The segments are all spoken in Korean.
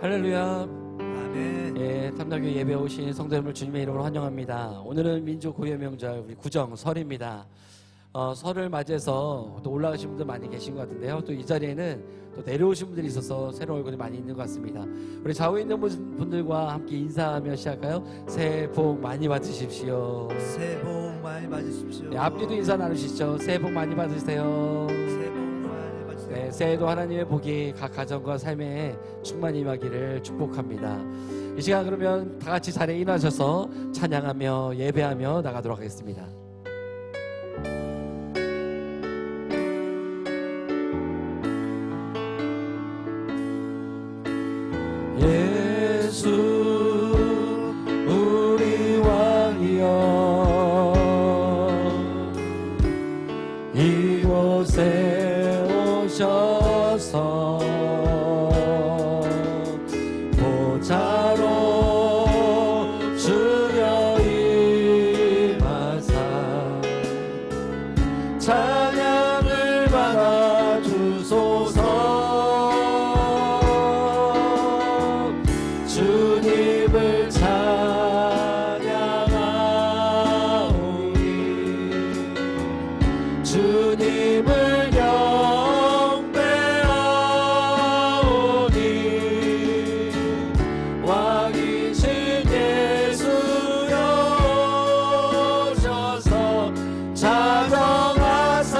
할렐루야. 아멘. 예, 탐나교회 예배 오신 성도님을 주님의 이름으로 환영합니다. 오늘은 민족 고유의 명절 우리 구정 설입니다. 설을 맞이해서 또 올라가신 분들 많이 계신 것 같은데요. 또 이 자리에는 또 내려오신 분들이 있어서 새로운 얼굴이 많이 있는 것 같습니다. 우리 좌우에 있는 분들과 함께 인사하며 시작할까요? 새해 복 많이 받으십시오. 새해 복 많이 받으십시오. 네, 앞뒤도 인사 나누시죠. 새해 복 많이 받으세요. 새해 복 많이 받으세요. 네, 새해도 하나님의 복이 각 가정과 삶에 충만히 임하기를 축복합니다. 이 시간 그러면 다 같이 자리에 일어나셔서 찬양하며 예배하며 나가도록 하겠습니다. 예수 우리 왕이여 이곳에 오셔서 보좌로 주여 임하사 찬양을 받아 주소서. 주님을 찬양하오니 주님을 경배하오니 왕이신 예수여 오셔서 자정하사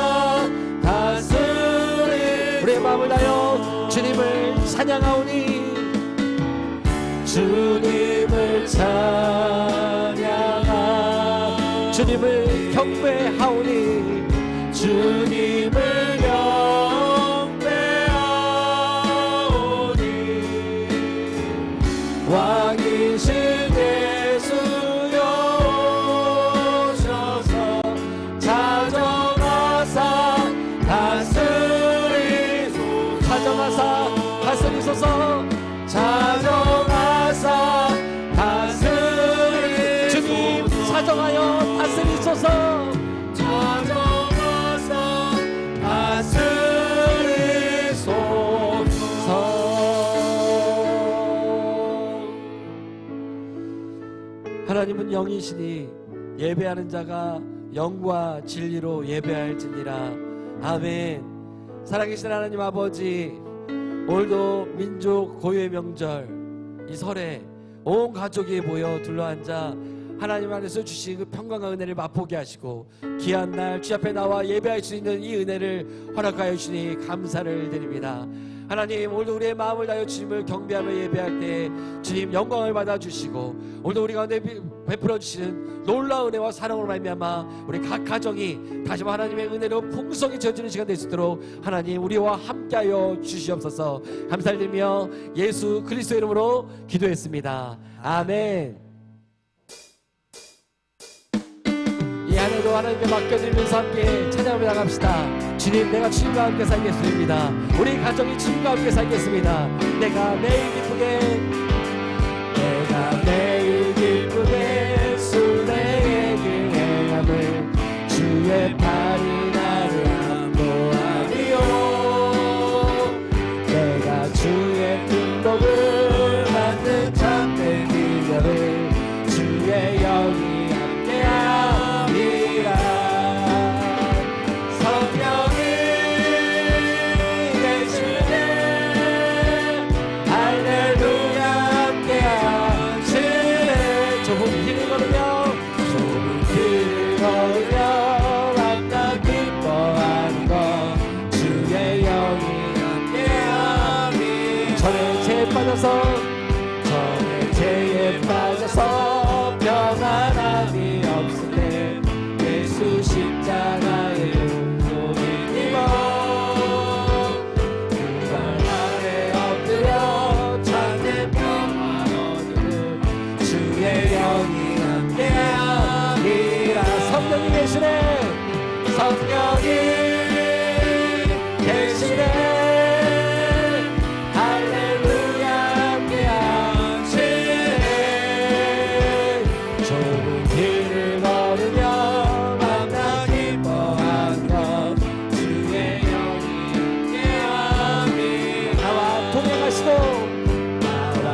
다스리. 우리의 마음을 다하여 주님을 찬양하오니 주님을 찬양하 주님을 경배하오니 주님을 경배하오니 왕이신 예수여 오셔서 자정하사 다스리소서. 자정하사 다스리소서. 자정하사 다스리. 주님 사정하여 다스리소서. 자정하사 다스리소서. 하나님은 영이시니 예배하는 자가 영과 진리로 예배할지니라. 아멘. 살아계신 하나님 아버지, 오늘도 민족 고유의 명절 이 설에 온 가족이 모여 둘러앉아 하나님 안에서 주신 그 평강과 은혜를 맛보게 하시고 귀한 날 주 앞에 나와 예배할 수 있는 이 은혜를 허락하여 주시니 감사를 드립니다. 하나님, 오늘도 우리의 마음을 다하여 주님을 경배하며 예배할 때 주님 영광을 받아주시고 오늘도 우리 가운데 베풀어 주시는 놀라운 은혜와 사랑으로 말미암아 우리 각 가정이 다시 한번 하나님의 은혜로 풍성히 젖주는 시간 될 수 있도록 하나님 우리와 함께하여 주시옵소서. 감사를 드리며 예수 그리스도 이름으로 기도했습니다. 아멘. 이 안에도 하나님께 맡겨드리면서 함께 찬양하며 나갑시다. 주님, 내가 주님과 함께 살겠습니다. 우리 가정이 주님과 함께 살겠습니다. 내가 매일 기쁘게 순례의 길 행함을 주의 팔이 나를 안보하리요. 내가 주의 등복을 받는 참된 기념을 주의 영이 함께하리라. 성령이 계시네 할렐루야 함께하시네. 좁은 길을 걸으며 만나 기뻐하는 것 주의 영이 함께하니. 전의 죄에 빠져서 평안함이 없으네. 예수 십자가의 용서를 입어 그발 아래 엎드려 참된 평안 얻으는 주의 영이 함께하리라. 성령이 계시네. 성령이 계시네. 할렐루야 함께하시네. 좁은 길을 걸으며 만나 기뻐한 것 주의 영이 함께하니. 나와 동행하시고 나와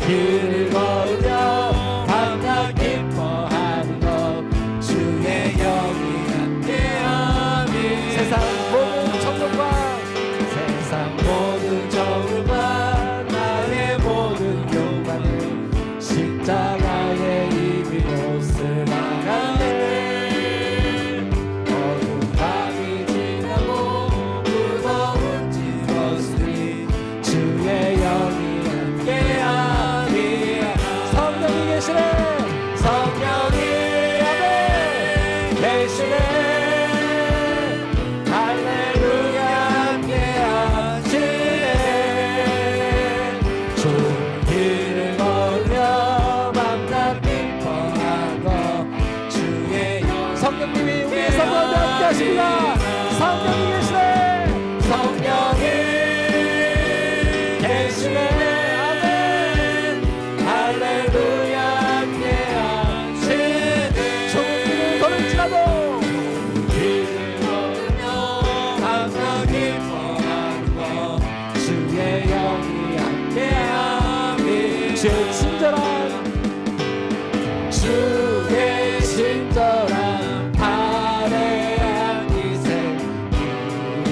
길을 걸으며 밤낮 기뻐하는 것 주의 영이 함께하니 세상 모든 정욕과 나의 모든 욕망을 십자가에 이미 못 쓰나가네 어두운 밤이 지나고 무거운 짐었으니 주의 영이 함께하니 성령이 계시네 성령이 아멘 계시네 할렐루야 함께하시네 좋은 길을 걸으며 밤낮 기뻐하고 주의 성령님이 우리의 삶 가운데 함께하십니다 성령이 계시네 성령이 계시네 아멘 할렐루야 함께하시네 좋은 길을 걸을지라도 길을 걸으며 밤낮 기뻐하고 주의 영이 함께하니 주의 친절한 발에 안기세 우리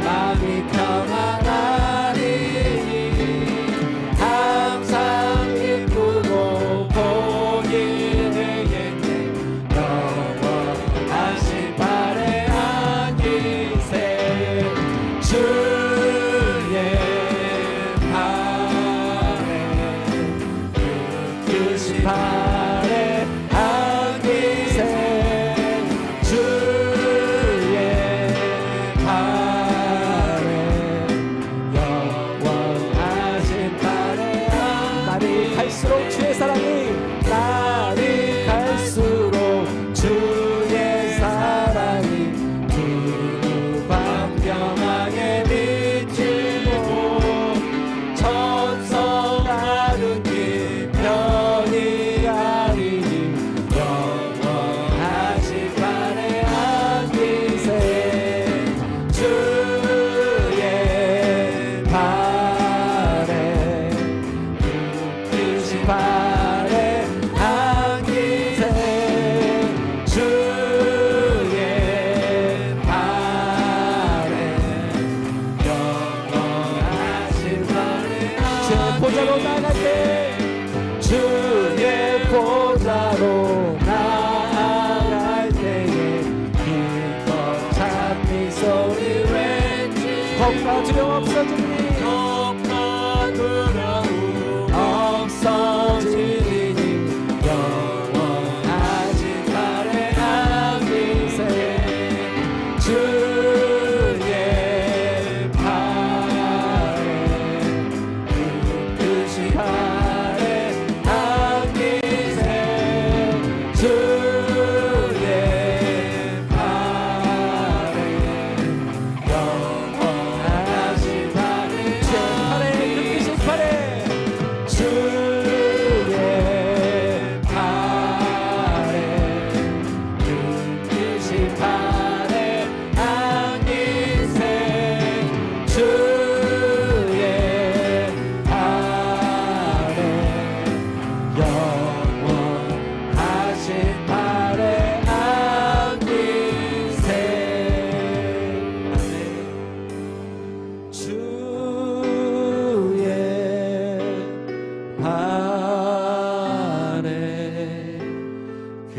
마음이 평안하니 항상 기쁘고 복이 되겠네 영원하신 발에 안기세 주의 발에 끝이 발에 안기세 주의 발에 영원하신 발에 날이 갈수록 주의 사랑이 날이 갈수록 주의 사랑이 두루 광명하게 비치고 천성하는 길 편히 가리니 영원하신 발에 안기세 주의 발에 크신 발에 안기세 주의 발에 영원하신 발에 주의 보좌로 나갈 때 주의 보좌로 나아갈 때에 기뻐 찬미 소리 외치 겁과 두려움 없어지니 겁과 두려움 없어지니 영원하신 발에 안기세 주의 발에 크신 발에 안기세 주의 발에 영원하신 발에 제 발에 크신 발에 주의 발에 크신 발에 안기세 주의 발에 영원하신 발에 안기세 아멘 주의 발에 그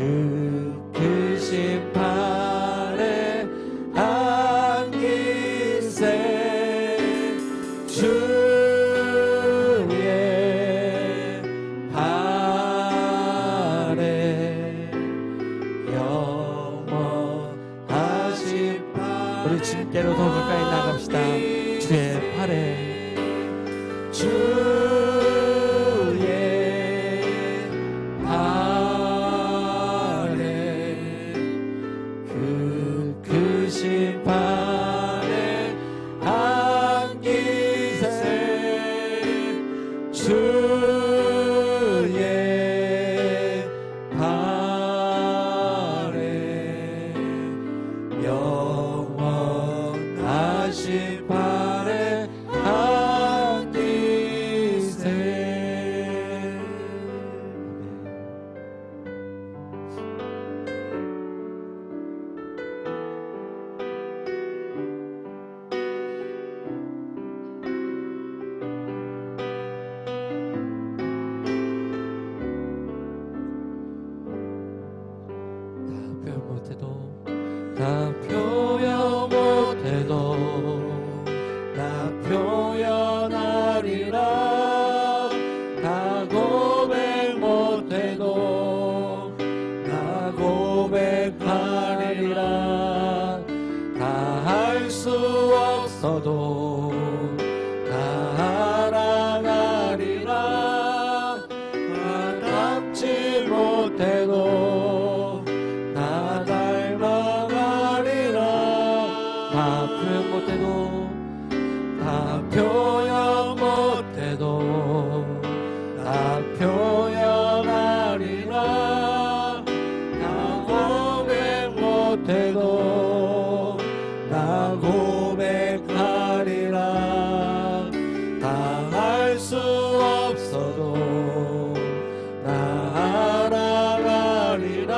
크신 발에 안기세 주의 발에 영원하신 우리 주님께로 더 가까이 나갑시다 주의 발에 주의 발에 그 크신 발에 안기세 주의 발에 영원하신 못해도 나 닮아가리라. 다 표현 못해도 다 표현 못해도 다 표현하리라. 나 고백 못해도 나 고백하리라. 다 할 수 없어도 나 알아가리라.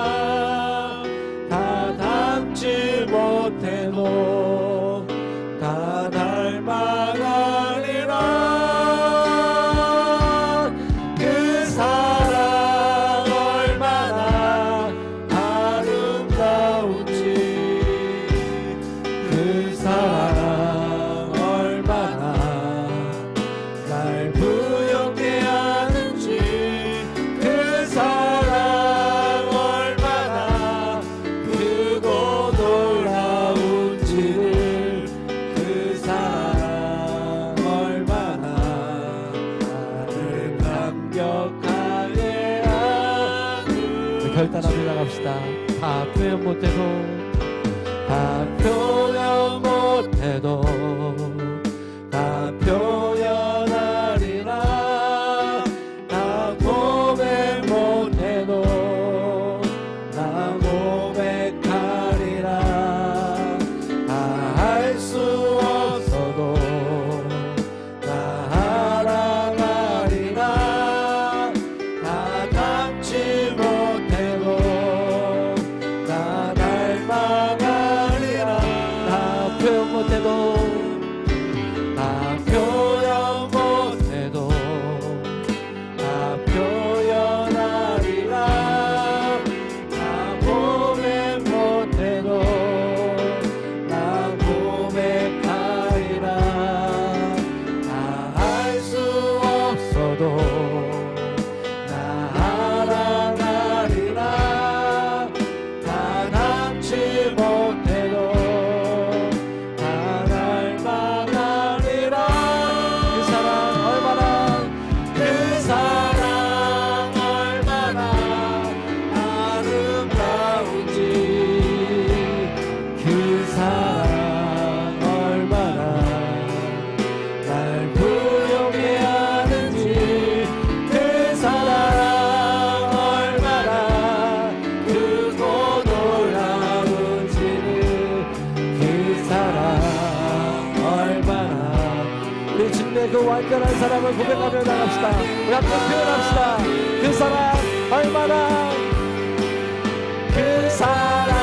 다 닮지 못해도 다 닮아가리라. 그 사랑 얼마나 아름다운지, 그 사랑 얼마나 날 부엽게 하는지, 그 사랑 얼마나 크고 놀라운지를, 그 사랑 얼마나 나를 감격하게 하는지. 결단하며 나갑시다. 다 표현 못해도 다 표현 못해도 다 표현하리라. 다 고백 못해도 나 고백하리라. 다 할 수 없어도 나 알아가리라. 다 닮지 못해도 나 닮아가리라. 다 표현 못해도 다 표현 못해도 다 표현하리라. 다 고백 못해도 나 고백하리라. 다 할 수 없어도 나 알아가리라. 다 닮지 못해도 다 닮아가리라. 그 사랑 얼마나 그 사랑 얼마나 아름다운지, 그 사랑 얼마나 날 부엽게 하는지, 그 사랑 얼마나 크고 놀라운지를, 그 사랑 얼마나. 우리 주님의 그 완전한 사랑을 고백하며 나갑시다. 우리 함께 표현합시다. 그 사랑 얼마나, 그 사랑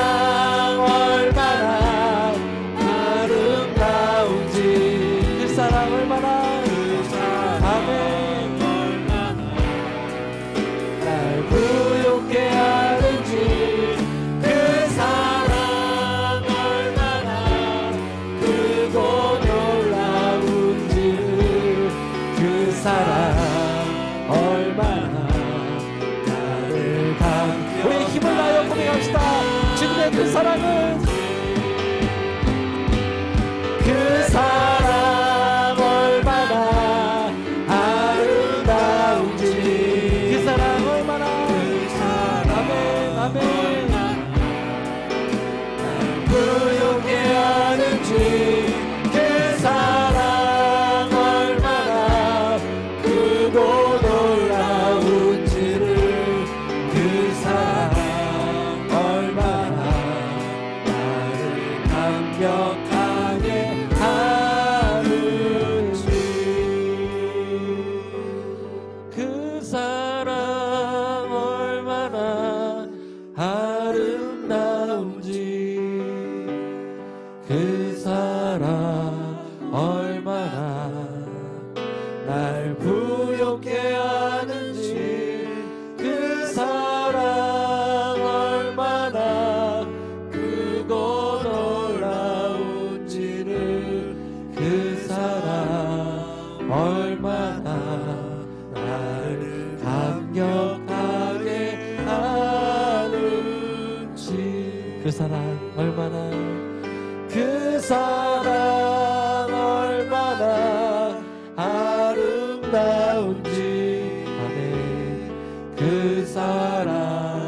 얼마나 아름다운지, 그 사랑 얼마나, 아멘, 날 부욕해 하는지, 그 사랑 얼마나 크고 놀라운지를, 그 사랑 얼마나 나를 우리 힘을 다하여 고백합시다. 주님의 그 사랑은, 그 사랑 얼마나 아름다운지, 그 사랑 얼마나, 아멘, 아멘, 날 부욕해 하는지, 그 사랑 얼마나 크고 놀라운지를, 그 사랑 얼마나 나를 감격하게 하는지, 그 사랑 얼마나 아름다운지, 그 사랑 얼마나 날 부엽게 하는지, 그 사랑 얼마나 크고 놀라운지를, 그 사랑 얼마나 나를 감격하게 하는지, 그 사랑 얼마나, 그 사랑 얼마나 아름다운지, 아멘. 그 사랑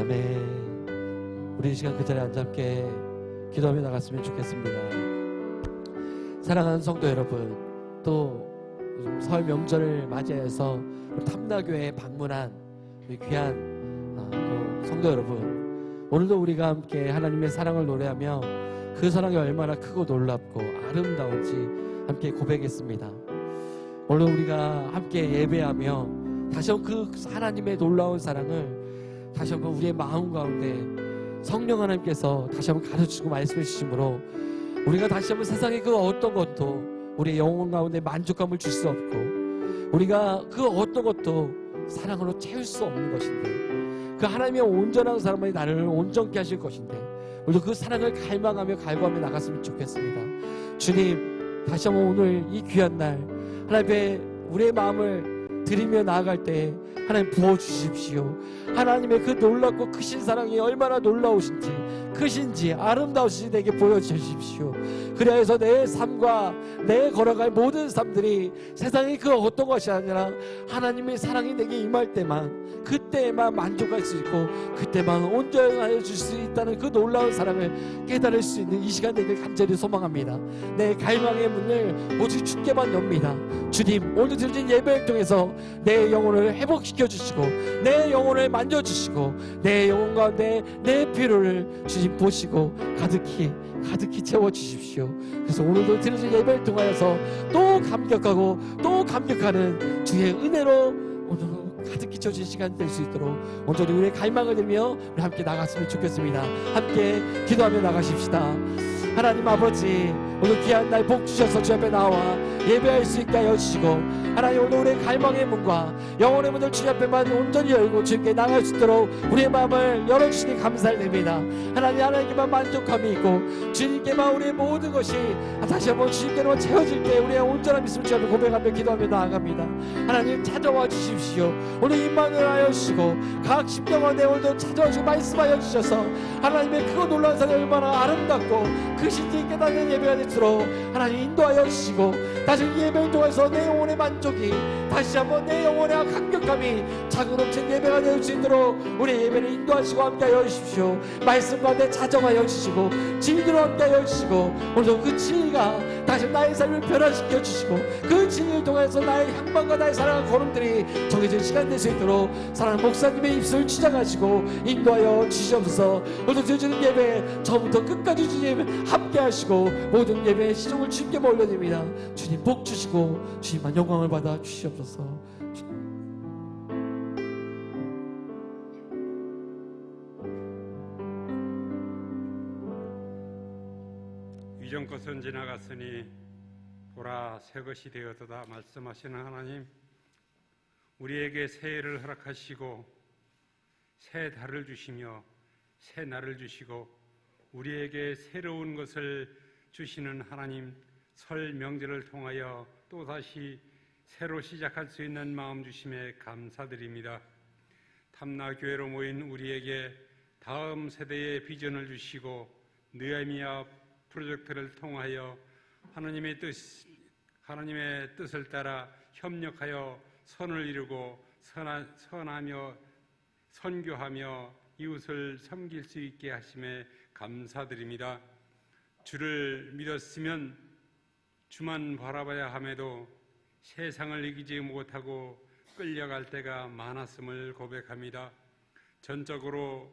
아멘. 우리 이 시간 그 자리에 앉아 함께 기도하며 나갔으면 좋겠습니다. 사랑하는 성도 여러분, 또 요즘 설 명절을 맞이해서 탐나교회에 방문한 우리 귀한 또 성도 여러분, 오늘도 우리가 함께 하나님의 사랑을 노래하며 그 사랑이 얼마나 크고 놀랍고 아름다운지 함께 고백했습니다. 오늘 우리가 함께 예배하며 다시 한번 그 하나님의 놀라운 사랑을 다시 한번 우리의 마음 가운데 성령 하나님께서 다시 한번 가르치고 말씀해 주심으로 우리가 다시 한번 세상의 그 어떤 것도 우리의 영혼 가운데 만족감을 줄 수 없고 우리가 그 어떤 것도 사랑으로 채울 수 없는 것인데 그 하나님의 온전한 사랑만이 나를 온전케 하실 것인데 우리도 그 사랑을 갈망하며 갈구하며 나갔으면 좋겠습니다. 주님, 다시 한번 오늘 이 귀한 날 하나님의 우리의 마음을 드리며 나아갈 때 하나님 부어주십시오. 하나님의 그 놀랍고 크신 사랑이 얼마나 놀라우신지 크신지 아름다우신지 내게 보여주십시오. 그래서 내 삶과 내 걸어갈 모든 삶들이 세상의 그 어떤 것이 아니라 하나님의 사랑이 내게 임할 때만 그때만 만족할 수 있고 그때만 온전하여 줄 수 있다는 그 놀라운 사랑을 깨달을 수 있는 이 시간 되길 간절히 소망합니다. 내 갈망의 문을 오직 주께만 엽니다. 주님, 오늘 드린 예배를 통해서 내 영혼을 회복시켜 주시고 내 영혼을 만져주시고 내 영혼 가운데 내 필요를 주님 보시고 가득히 채워주십시오. 그래서 오늘도 드려진 예배를 통하여서 또 감격하고 또 감격하는 주의 은혜로 오늘도 가득히 채워진 시간 될 수 있도록 온전히 우리의 갈망을 들며 우리 함께 나갔으면 좋겠습니다. 함께 기도하며 나가십시다. 하나님 아버지, 오늘 귀한 날 복 주셔서 주 앞에 나와 예배할 수 있게 하여 주시고 하나님 오늘 우리의 갈망의 문과 영혼의 문을 주님 앞에만 온전히 열고 주님께 나갈 수 있도록 우리의 마음을 열어주시니 감사를 드립니다. 하나님께만 만족함이 있고 주님께만 우리의 모든 것이 다시 한번 주님께로만 채워질 때 우리의 온전한 믿음을 주 앞에 고백하며 기도하며 나아갑니다. 하나님 찾아와 주십시오. 오늘 임만을 하여 주시고 각 심령과 내 오늘도 찾아와 주시고 말씀하여 주셔서 하나님의 크고 놀라운 사랑이 얼마나 아름답고 크신지 깨닫는 예배가 되도록 하나님 인도하여 주시고 다시 예배를 통해서 내 영혼의 만족이 다시 한번 내 영혼의 감격함이 차고 넘치는 예배가 될 수 있도록 우리 예배를 인도하시고 함께하여 주십시오. 말씀 가운데 찾아가여 주시고 진리로 함께하여 주시고 오늘도 그 진리가 다시 나의 삶을 변화시켜 주시고 그 진리를 통해서 나의 향방과 나의 사랑의 걸음들이 정해진 시간 될 수 있도록 사랑하는 목사님의 입술을 취장하시고 인도하여 주시옵소서. 오늘도 드려지는 예배 처음부터 끝까지 주님 함께하시고 모든 예배의 시종을 주님께 올려드립니다. 주님 복 주시고 주님만 영광을 받아 주시옵소서. 이전 것은 지나갔으니 보라 새 것이 되었도다 말씀하시는 하나님, 우리에게 새해를 허락하시고 새 달을 주시며 새 날을 주시고 우리에게 새로운 것을 주시는 하나님, 설 명절을 통하여 또다시 새로 시작할 수 있는 마음 주심에 감사드립니다. 탐나교회로 모인 우리에게 다음 세대의 비전을 주시고 느헤미야 프로젝트를 통하여 하나님의 뜻을 따라 협력하여 선을 이루고 선하며 선교하며 이웃을 섬길 수 있게 하심에 감사드립니다. 주를 믿었으면 주만 바라봐야 함에도 세상을 이기지 못하고 끌려갈 때가 많았음을 고백합니다. 전적으로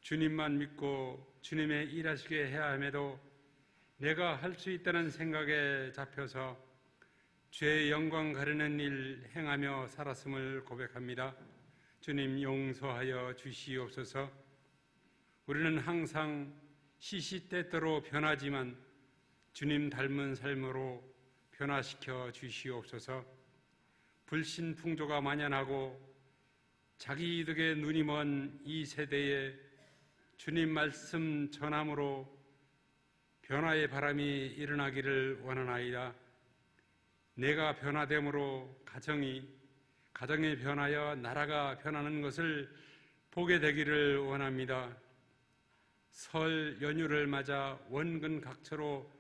주님만 믿고 주님의 일하시게 해야 함에도 내가 할 수 있다는 생각에 잡혀서 죄의 영광 가리는 일 행하며 살았음을 고백합니다. 주님 용서하여 주시옵소서. 우리는 항상 시시때때로 변하지만 주님 닮은 삶으로 변화시켜 주시옵소서. 불신풍조가 만연하고 자기 이득에 눈이 먼 이 세대에 주님 말씀 전함으로 변화의 바람이 일어나기를 원하나이다. 내가 변화됨으로 가정이 변하여 나라가 변하는 것을 보게 되기를 원합니다. 설 연휴를 맞아 원근 각처로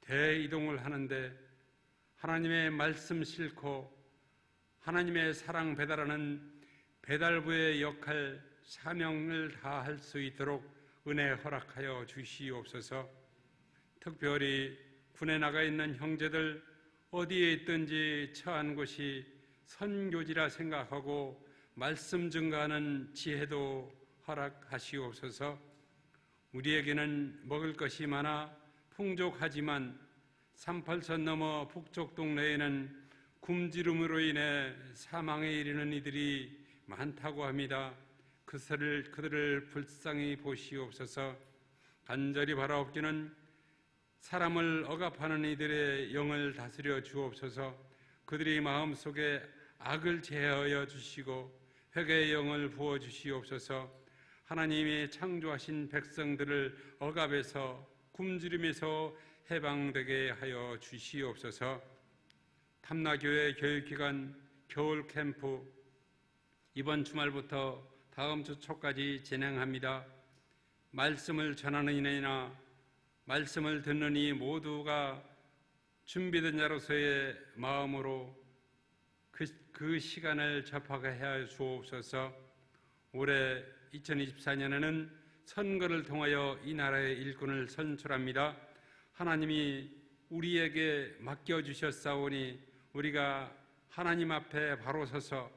대이동을 하는데 하나님의 말씀 싣고 하나님의 사랑 배달하는 배달부의 역할 사명을 다할 수 있도록 은혜 허락하여 주시옵소서. 특별히 군에 나가 있는 형제들 어디에 있든지 처한 곳이 선교지라 생각하고 말씀 증가하는 지혜도 허락하시옵소서. 우리에게는 먹을 것이 많아 풍족하지만 38선 넘어 북쪽 동네에는 굶주림으로 인해 사망에 이르는 이들이 많다고 합니다. 그들을 불쌍히 보시옵소서. 간절히 바라옵기는 사람을 억압하는 이들의 영을 다스려 주옵소서. 그들의 마음속에 악을 제하여 주시고 회개의 영을 부어 주시옵소서. 하나님이 창조하신 백성들을 억압에서 굶주림에서 해방되게 하여 주시옵소서. 탐나교회 교육기관 겨울 캠프 이번 주말부터 다음 주 초까지 진행합니다. 말씀을 전하는 이나 말씀을 듣는 이 모두가 준비된 자로서의 마음으로 그 시간을 접하게 해 주옵소서. 올해 2024년에는 선거를 통하여 이 나라의 일꾼을 선출합니다. 하나님이 우리에게 맡겨주셨사오니 우리가 하나님 앞에 바로 서서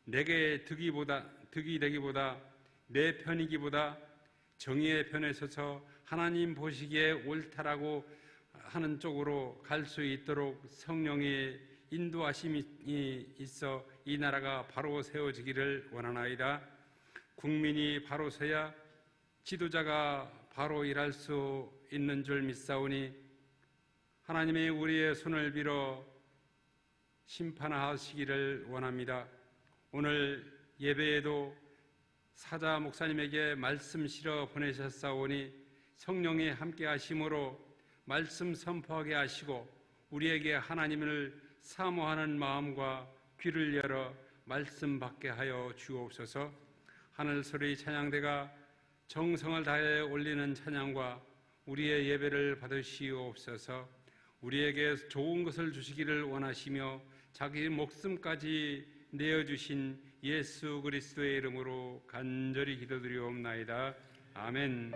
내게 득이 되기보다 내 편이기보다 정의의 편에 서서 하나님 보시기에 옳다라고 하는 쪽으로 갈 수 있도록 성령의 인도하심이 있어 이 나라가 바로 세워지기를 원하나이다. 국민이 바로 서야 지도자가 바로 일할 수 있는 줄 믿사오니 하나님의 우리의 손을 빌어 심판하시기를 원합니다. 오늘 예배에도 사자 목사님에게 말씀 실어 보내셨사오니 성령이 함께 하심으로 말씀 선포하게 하시고 우리에게 하나님을 사모하는 마음과 귀를 열어 말씀 받게 하여 주옵소서. 하늘소리 찬양대가 정성을 다해 올리는 찬양과 우리의 예배를 받으시옵소서. 우리에게 좋은 것을 주시기를 원하시며 자기 목숨까지 내어주신 예수 그리스도의 이름으로 간절히 기도드리옵나이다. 아멘.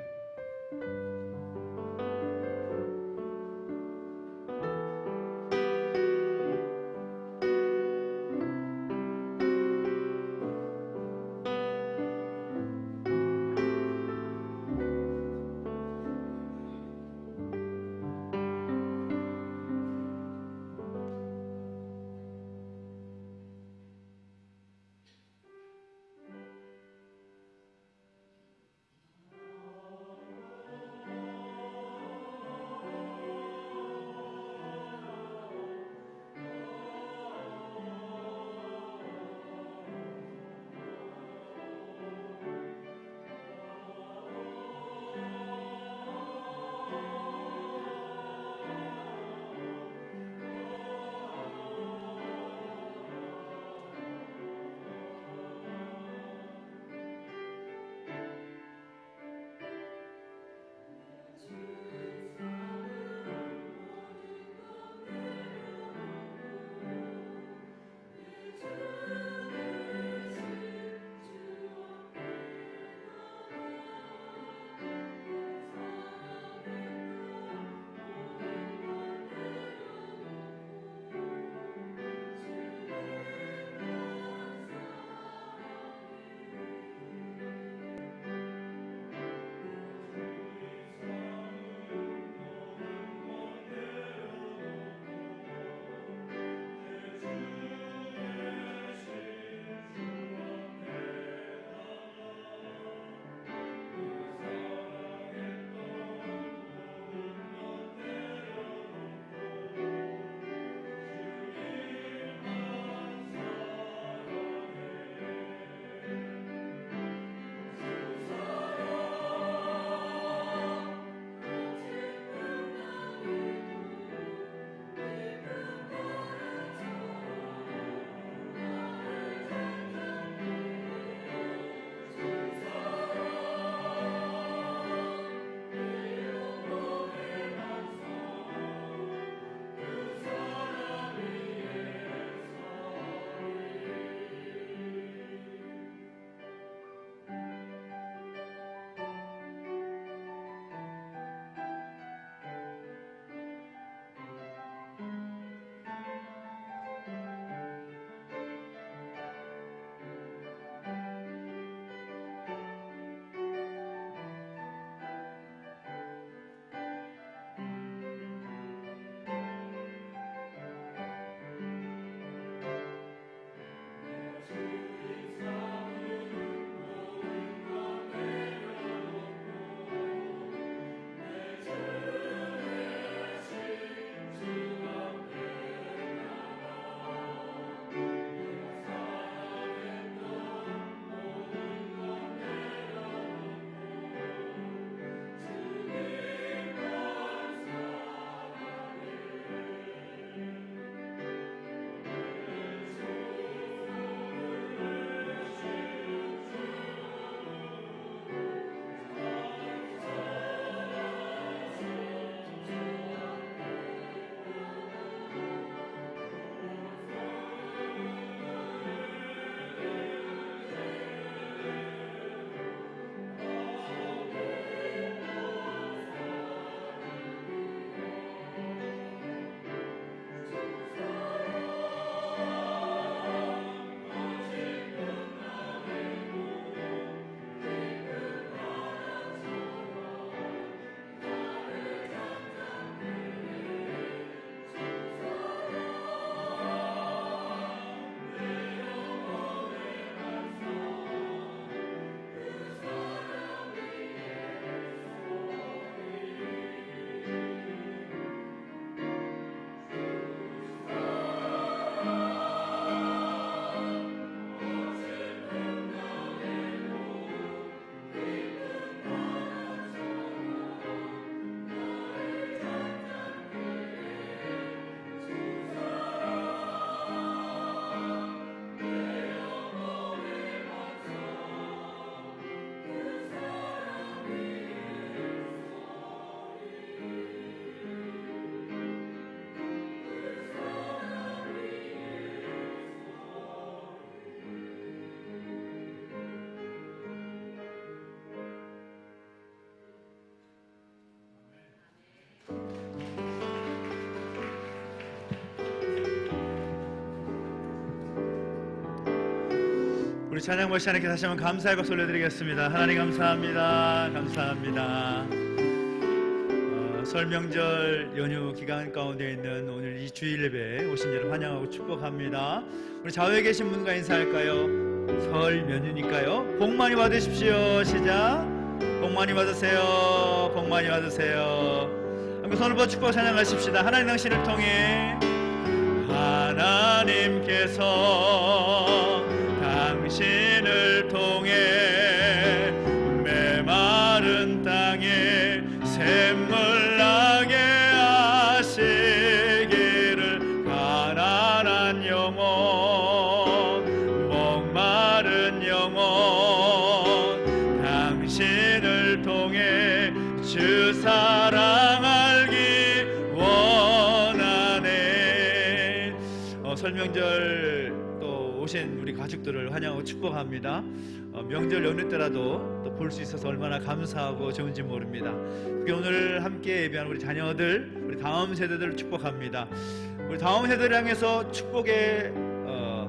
우리 찬양 머시 하나님께 다시 한번 감사의 박수 올려드리겠습니다. 하나님 감사합니다. 감사합니다. 설 명절 연휴 기간 가운데 있는 오늘 이 주일 예배에 오신 이를 환영하고 축복합니다. 우리 좌우에 계신 분과 인사할까요? 설 연휴니까요. 복 많이 받으십시오. 시작. 복 많이 받으세요. 복 많이 받으세요. 한번 손을 뻗어 축복 찬양하십시다. 하나님 당신을 통해 하나님께서 당신을 통해 메마른 땅에 샘물 나게 하시기를 가난한 영혼 목마른 영혼 당신을 통해 주 사랑 알기 원하네. 설명절 또 오신 우리 가족들을 환영하고 축복합니다. 명절 연휴 때라도 또 볼 수 있어서 얼마나 감사하고 좋은지 모릅니다. 그게 오늘 함께 예배한 우리 자녀들, 우리 다음 세대들을 축복합니다. 우리 다음 세대를 향해서 축복의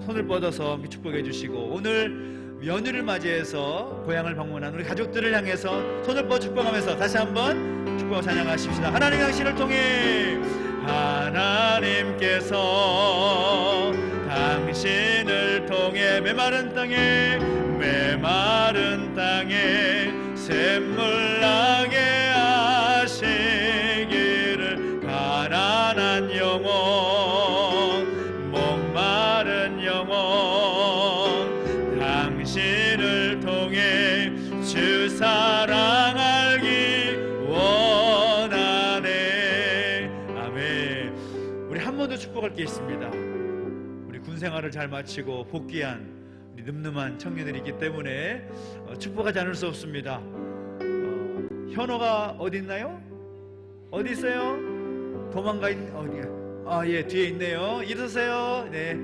손을 뻗어서 축복해 주시고, 오늘 연휴를 맞이해서 고향을 방문한 우리 가족들을 향해서 손을 뻗어 축복하면서 다시 한번 축복하고 찬양하십시다. 하나님 당신을 통해 하나님께서 당신을 통해 메마른 땅에 샘물 나게 하시기를 가난한 영혼 목마른 영혼 당신을 통해 주 사랑 알기 원하네. 아멘. 우리 한 번 더 축복할 게 있습니다. 우리 군 생활을 잘 마치고 복귀한 우리 늠름한 청년들이기 때문에 축복하지 않을 수 없습니다. 현호가 어디 있나요? 어디 있어요? 도망가 있는 어디야? 예, 뒤에 있네요. 일어서세요. 네,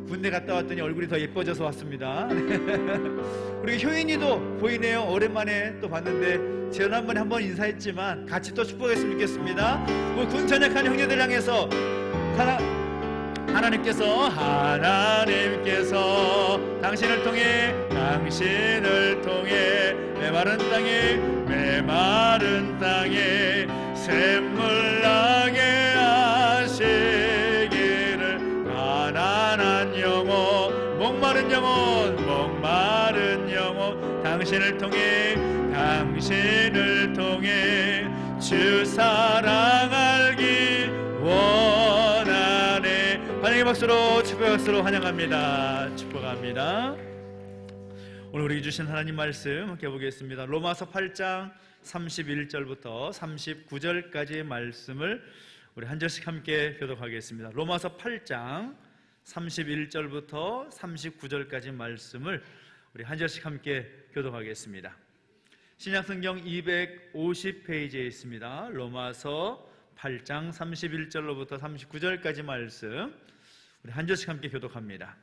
군대 갔다 왔더니 얼굴이 더 예뻐져서 왔습니다. 그리고 효인이도 보이네요. 오랜만에 또 봤는데 지난번에 한번 인사했지만 같이 또 축복했으면 좋겠습니다. 우리 군 전역한 형제들 향해서 하나님께서 당신을 통해 메마른 땅에 샘물 나게 하시기를 가난한 영혼 목마른 영혼 당신을 통해 주 사랑 알기 원하네. 환영의 박수로 축복의 박수로 환영합니다. 축복합니다. 오늘 우리 주신 하나님 말씀 함께 보겠습니다. 로마서 8장 31절부터 39절까지의 말씀을 우리 한 절씩 함께 교독하겠습니다. 로마서 8장 31절부터 39절까지 말씀을 우리 한 절씩 함께 교독하겠습니다. 신약성경 250페이지에 있습니다. 로마서 8장 31절로부터 39절까지 말씀 우리 한 절씩 함께 교독합니다.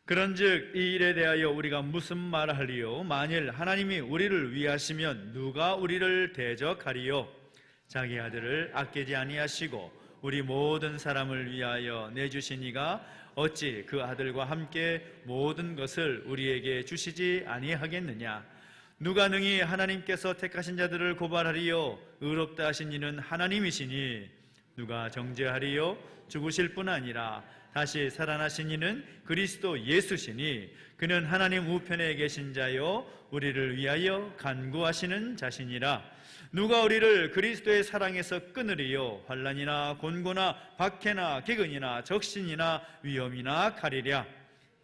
그런즉 이 일에 대하여 우리가 무슨 말하리요? 만일 하나님이 우리를 위하시면 누가 우리를 대적하리요? 자기 아들을 아끼지 아니하시고 우리 모든 사람을 위하여 내주신 이가 어찌 그 아들과 함께 모든 것을 우리에게 주시지 아니하겠느냐? 누가 능히 하나님께서 택하신 자들을 고발하리요? 의롭다 하신 이는 하나님이시니 누가 정죄하리요? 죽으실 뿐 아니라 다시 살아나신 이는 그리스도 예수시니 그는 하나님 우편에 계신 자요 우리를 위하여 간구하시는 자시니라. 누가 우리를 그리스도의 사랑에서 끊으리요? 환난이나 곤고나 박해나 기근이나 적신이나 위험이나 칼이랴.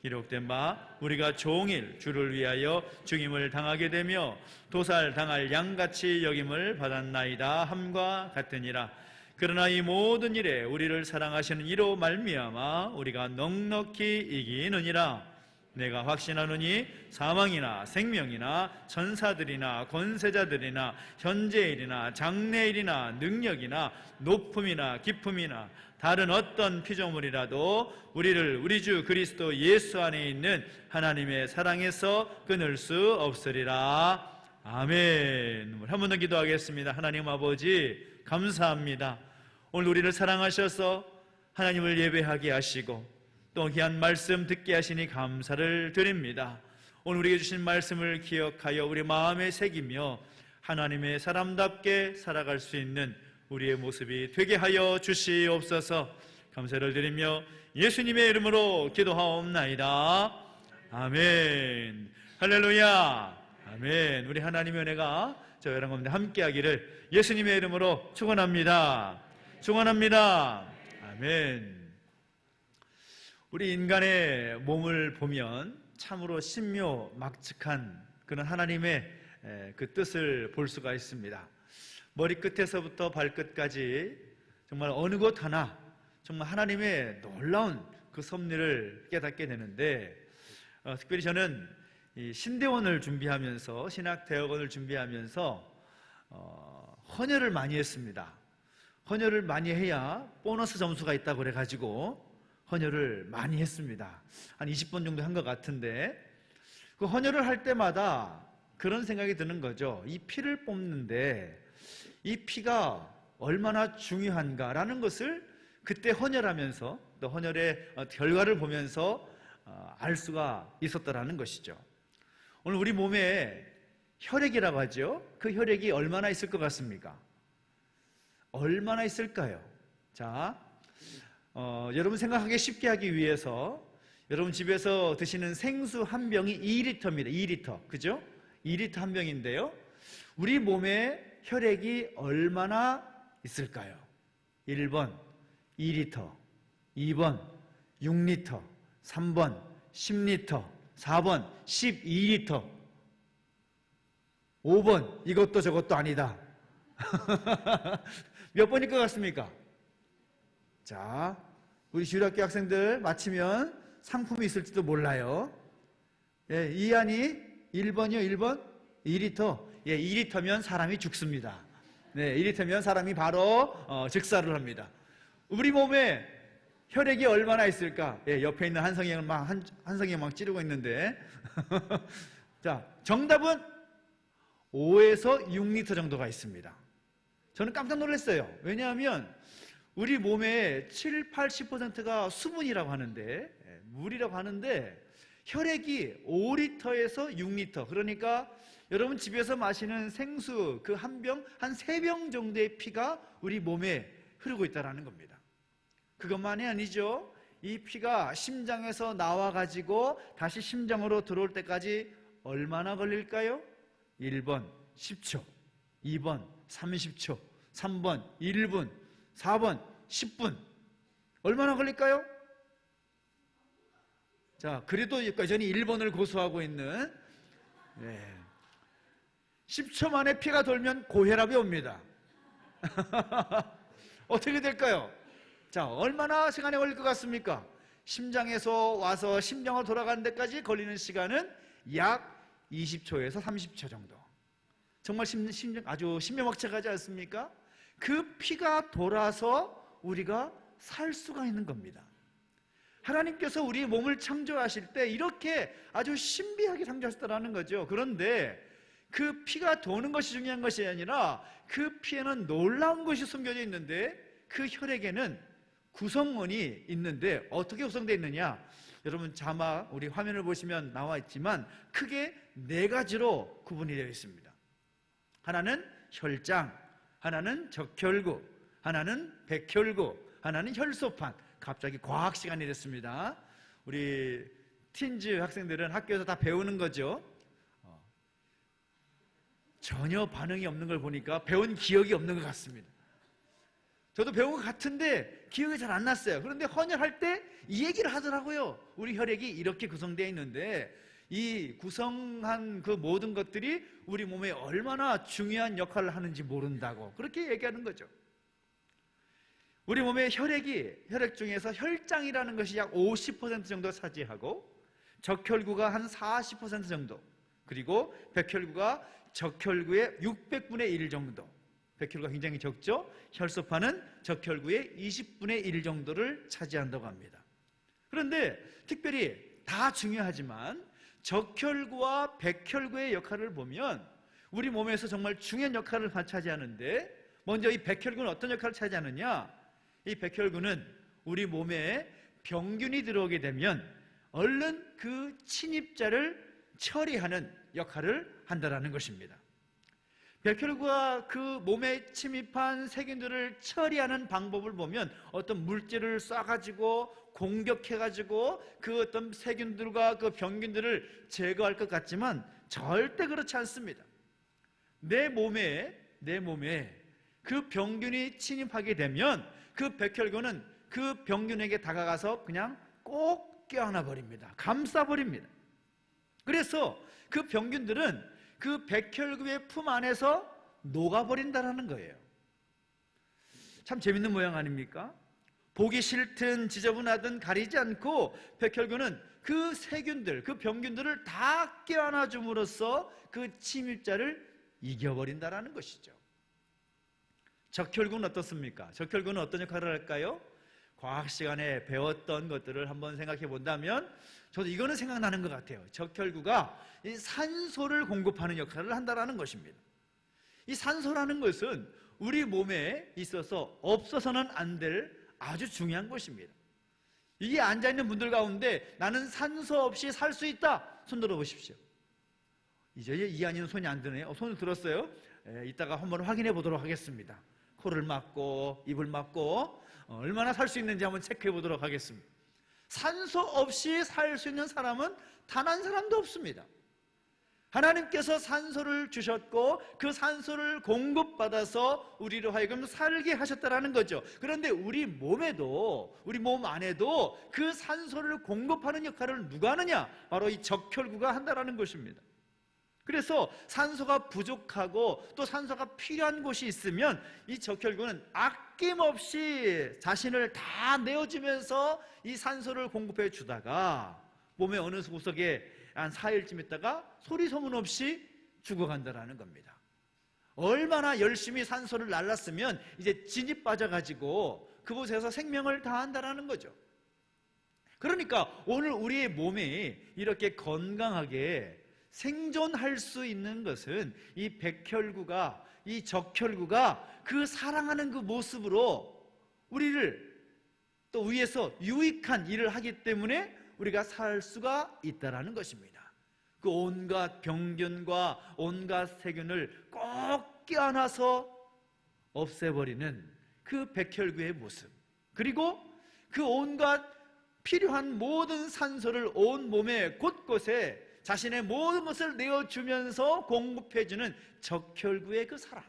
기록된 바 우리가 종일 주를 위하여 죽임을 당하게 되며 도살당할 양같이 여김을 받았나이다 함과 같으니라. 그러나 이 모든 일에 우리를 사랑하시는 이로 말미암아 우리가 넉넉히 이기느니라. 내가 확신하노니 사망이나 생명이나 천사들이나 권세자들이나 현재일이나 장래일이나 능력이나 높음이나 깊음이나 다른 어떤 피조물이라도 우리를 우리 주 그리스도 예수 안에 있는 하나님의 사랑에서 끊을 수 없으리라. 아멘. 한 번 더 기도하겠습니다. 하나님 아버지 감사합니다. 오늘 우리를 사랑하셔서 하나님을 예배하게 하시고 또 귀한 말씀 듣게 하시니 감사를 드립니다. 오늘 우리에게 주신 말씀을 기억하여 우리 마음에 새기며 하나님의 사람답게 살아갈 수 있는 우리의 모습이 되게 하여 주시옵소서. 감사를 드리며 예수님의 이름으로 기도하옵나이다. 아멘. 할렐루야. 아멘. 우리 하나님의 은혜가 저 여러분과 함께하기를 예수님의 이름으로 축원합니다. 축원합니다. 아멘. 우리 인간의 몸을 보면 참으로 신묘막측한 그런 하나님의 그 뜻을 볼 수가 있습니다. 머리끝에서부터 발끝까지 정말 어느 것 하나 정말 하나님의 놀라운 그 섭리를 깨닫게 되는데, 특별히 저는 이 신대원을 준비하면서, 신학대학원을 준비하면서 헌혈을 많이 했습니다. 헌혈을 많이 해야 보너스 점수가 있다고 그래가지고 헌혈을 많이 했습니다. 한 20번 정도 한 것 같은데, 그 헌혈을 할 때마다 그런 생각이 드는 거죠. 이 피를 뽑는데 이 피가 얼마나 중요한가라는 것을 그때 헌혈하면서, 또 헌혈의 결과를 보면서 알 수가 있었다라는 것이죠. 오늘 우리 몸에 혈액이라고 하죠. 그 혈액이 얼마나 있을 것 같습니까? 얼마나 있을까요? 자, 여러분 생각하기 쉽게 하기 위해서 여러분 집에서 드시는 생수 한 병이 2리터입니다. 2리터. 그죠? 2리터 한 병인데요. 우리 몸에 혈액이 얼마나 있을까요? 1번 2리터, 2번 6리터, 3번 10리터, 4번 12리터, 5번 이것도 저것도 아니다. 몇 번일 것 같습니까? 자, 우리 주일학교 학생들 마치면 상품이 있을지도 몰라요. 예, 이안이 1번이요. 1번 2리터. 예, 2리터면 사람이 죽습니다. 네, 2리터면 사람이 바로 즉사를 합니다. 우리 몸에 혈액이 얼마나 있을까? 예, 옆에 있는 한성이 막 찌르고 있는데 자, 정답은 5에서 6리터 정도가 있습니다. 저는 깜짝 놀랐어요. 왜냐하면 우리 몸의 7, 80%가 수분이라고 하는데, 물이라고 하는데, 혈액이 5리터에서 6리터. 그러니까 여러분 집에서 마시는 생수 그 한 병, 한 3병 정도의 피가 우리 몸에 흐르고 있다는 겁니다. 그것만이 아니죠. 이 피가 심장에서 나와가지고 다시 심장으로 들어올 때까지 얼마나 걸릴까요? 1번 10초, 2번 30초, 3번 1분, 4번 10분. 얼마나 걸릴까요? 자, 그래도 여전히 1번을 고수하고 있는, 10초 만에 피가 돌면 고혈압이 옵니다. 어떻게 될까요? 자, 얼마나 시간이 걸릴 것 같습니까? 심장에서 와서 심장으로 돌아가는 데까지 걸리는 시간은 약 20초에서 30초 정도. 정말 아주 신묘막측하지 않습니까? 그 피가 돌아서 우리가 살 수가 있는 겁니다. 하나님께서 우리 몸을 창조하실 때 이렇게 아주 신비하게 창조하셨다는 거죠. 그런데 그 피가 도는 것이 중요한 것이 아니라 그 피에는 놀라운 것이 숨겨져 있는데, 그 혈액에는 구성원이 있는데 어떻게 구성되어 있느냐? 여러분 자막 우리 화면을 보시면 나와 있지만 크게 4가지로 구분이 되어 있습니다. 하나는 혈장, 하나는 적혈구, 하나는 백혈구, 하나는 혈소판. 갑자기 과학 시간이 됐습니다. 우리 틴즈 학생들은 학교에서 다 배우는 거죠. 전혀 반응이 없는 걸 보니까 배운 기억이 없는 것 같습니다. 저도 배운 것 같은데 기억이 잘 안 났어요. 그런데 헌혈할 때 이 얘기를 하더라고요. 우리 혈액이 이렇게 구성되어 있는데 이 구성한 그 모든 것들이 우리 몸에 얼마나 중요한 역할을 하는지 모른다고 그렇게 얘기하는 거죠. 우리 몸의 혈액 중에서 혈장이라는 것이 약 50% 정도 차지하고, 적혈구가 한 40% 정도, 그리고 백혈구가 적혈구의 600분의 1 정도. 백혈구가 굉장히 적죠. 혈소판은 적혈구의 20분의 1 정도를 차지한다고 합니다. 그런데 특별히 다 중요하지만 적혈구와 백혈구의 역할을 보면 우리 몸에서 정말 중요한 역할을 차지하는데, 먼저 이 백혈구는 어떤 역할을 차지하느냐? 이 백혈구는 우리 몸에 병균이 들어오게 되면 얼른 그 침입자를 처리하는 역할을 한다는 것입니다. 백혈구가 그 몸에 침입한 세균들을 처리하는 방법을 보면 어떤 물질을 쏴가지고 공격해가지고 그 어떤 세균들과 그 병균들을 제거할 것 같지만 절대 그렇지 않습니다. 내 몸에 그 병균이 침입하게 되면 그 백혈구는 그 병균에게 다가가서 그냥 꼭 껴안아 버립니다. 감싸 버립니다. 그래서 그 병균들은 그 백혈구의 품 안에서 녹아버린다는 거예요. 참 재밌는 모양 아닙니까? 보기 싫든 지저분하든 가리지 않고 백혈구는 그 세균들, 그 병균들을 다 껴안아 줌으로써 그 침입자를 이겨버린다는 것이죠. 적혈구는 어떻습니까? 적혈구는 어떤 역할을 할까요? 과학 시간에 배웠던 것들을 한번 생각해 본다면 저도 이거는 생각나는 것 같아요. 적혈구가 이 산소를 공급하는 역할을 한다는 것입니다. 이 산소라는 것은 우리 몸에 있어서 없어서는 안 될 아주 중요한 것입니다. 이게 앉아있는 분들 가운데 나는 산소 없이 살 수 있다, 손 들어보십시오. 이제 이한이는 손이 안 드네요. 손을 들었어요? 이따가 한번 확인해 보도록 하겠습니다. 코를 막고 입을 막고 얼마나 살 수 있는지 한번 체크해 보도록 하겠습니다. 산소 없이 살 수 있는 사람은 단 한 사람도 없습니다. 하나님께서 산소를 주셨고 그 산소를 공급받아서 우리로 하여금 살게 하셨다는 거죠. 그런데 우리 몸 안에도 그 산소를 공급하는 역할을 누가 하느냐? 바로 이 적혈구가 한다는 것입니다. 그래서 산소가 부족하고 또 산소가 필요한 곳이 있으면 이 적혈구는 아낌없이 자신을 다 내어주면서 이 산소를 공급해 주다가 몸의 어느 구석에 한 4일쯤 있다가 소리 소문 없이 죽어간다는 겁니다. 얼마나 열심히 산소를 날랐으면 이제 진이 빠져가지고 그곳에서 생명을 다한다는 거죠. 그러니까 오늘 우리의 몸이 이렇게 건강하게 생존할 수 있는 것은 이 백혈구가, 이 적혈구가 그 사랑하는 그 모습으로 우리를 또 위해서 유익한 일을 하기 때문에 우리가 살 수가 있다는 것입니다. 그 온갖 병균과 온갖 세균을 꼭 껴안아서 없애버리는 그 백혈구의 모습, 그리고 그 온갖 필요한 모든 산소를 온 몸의 곳곳에 자신의 모든 것을 내어주면서 공급해주는 적혈구의 그 사랑,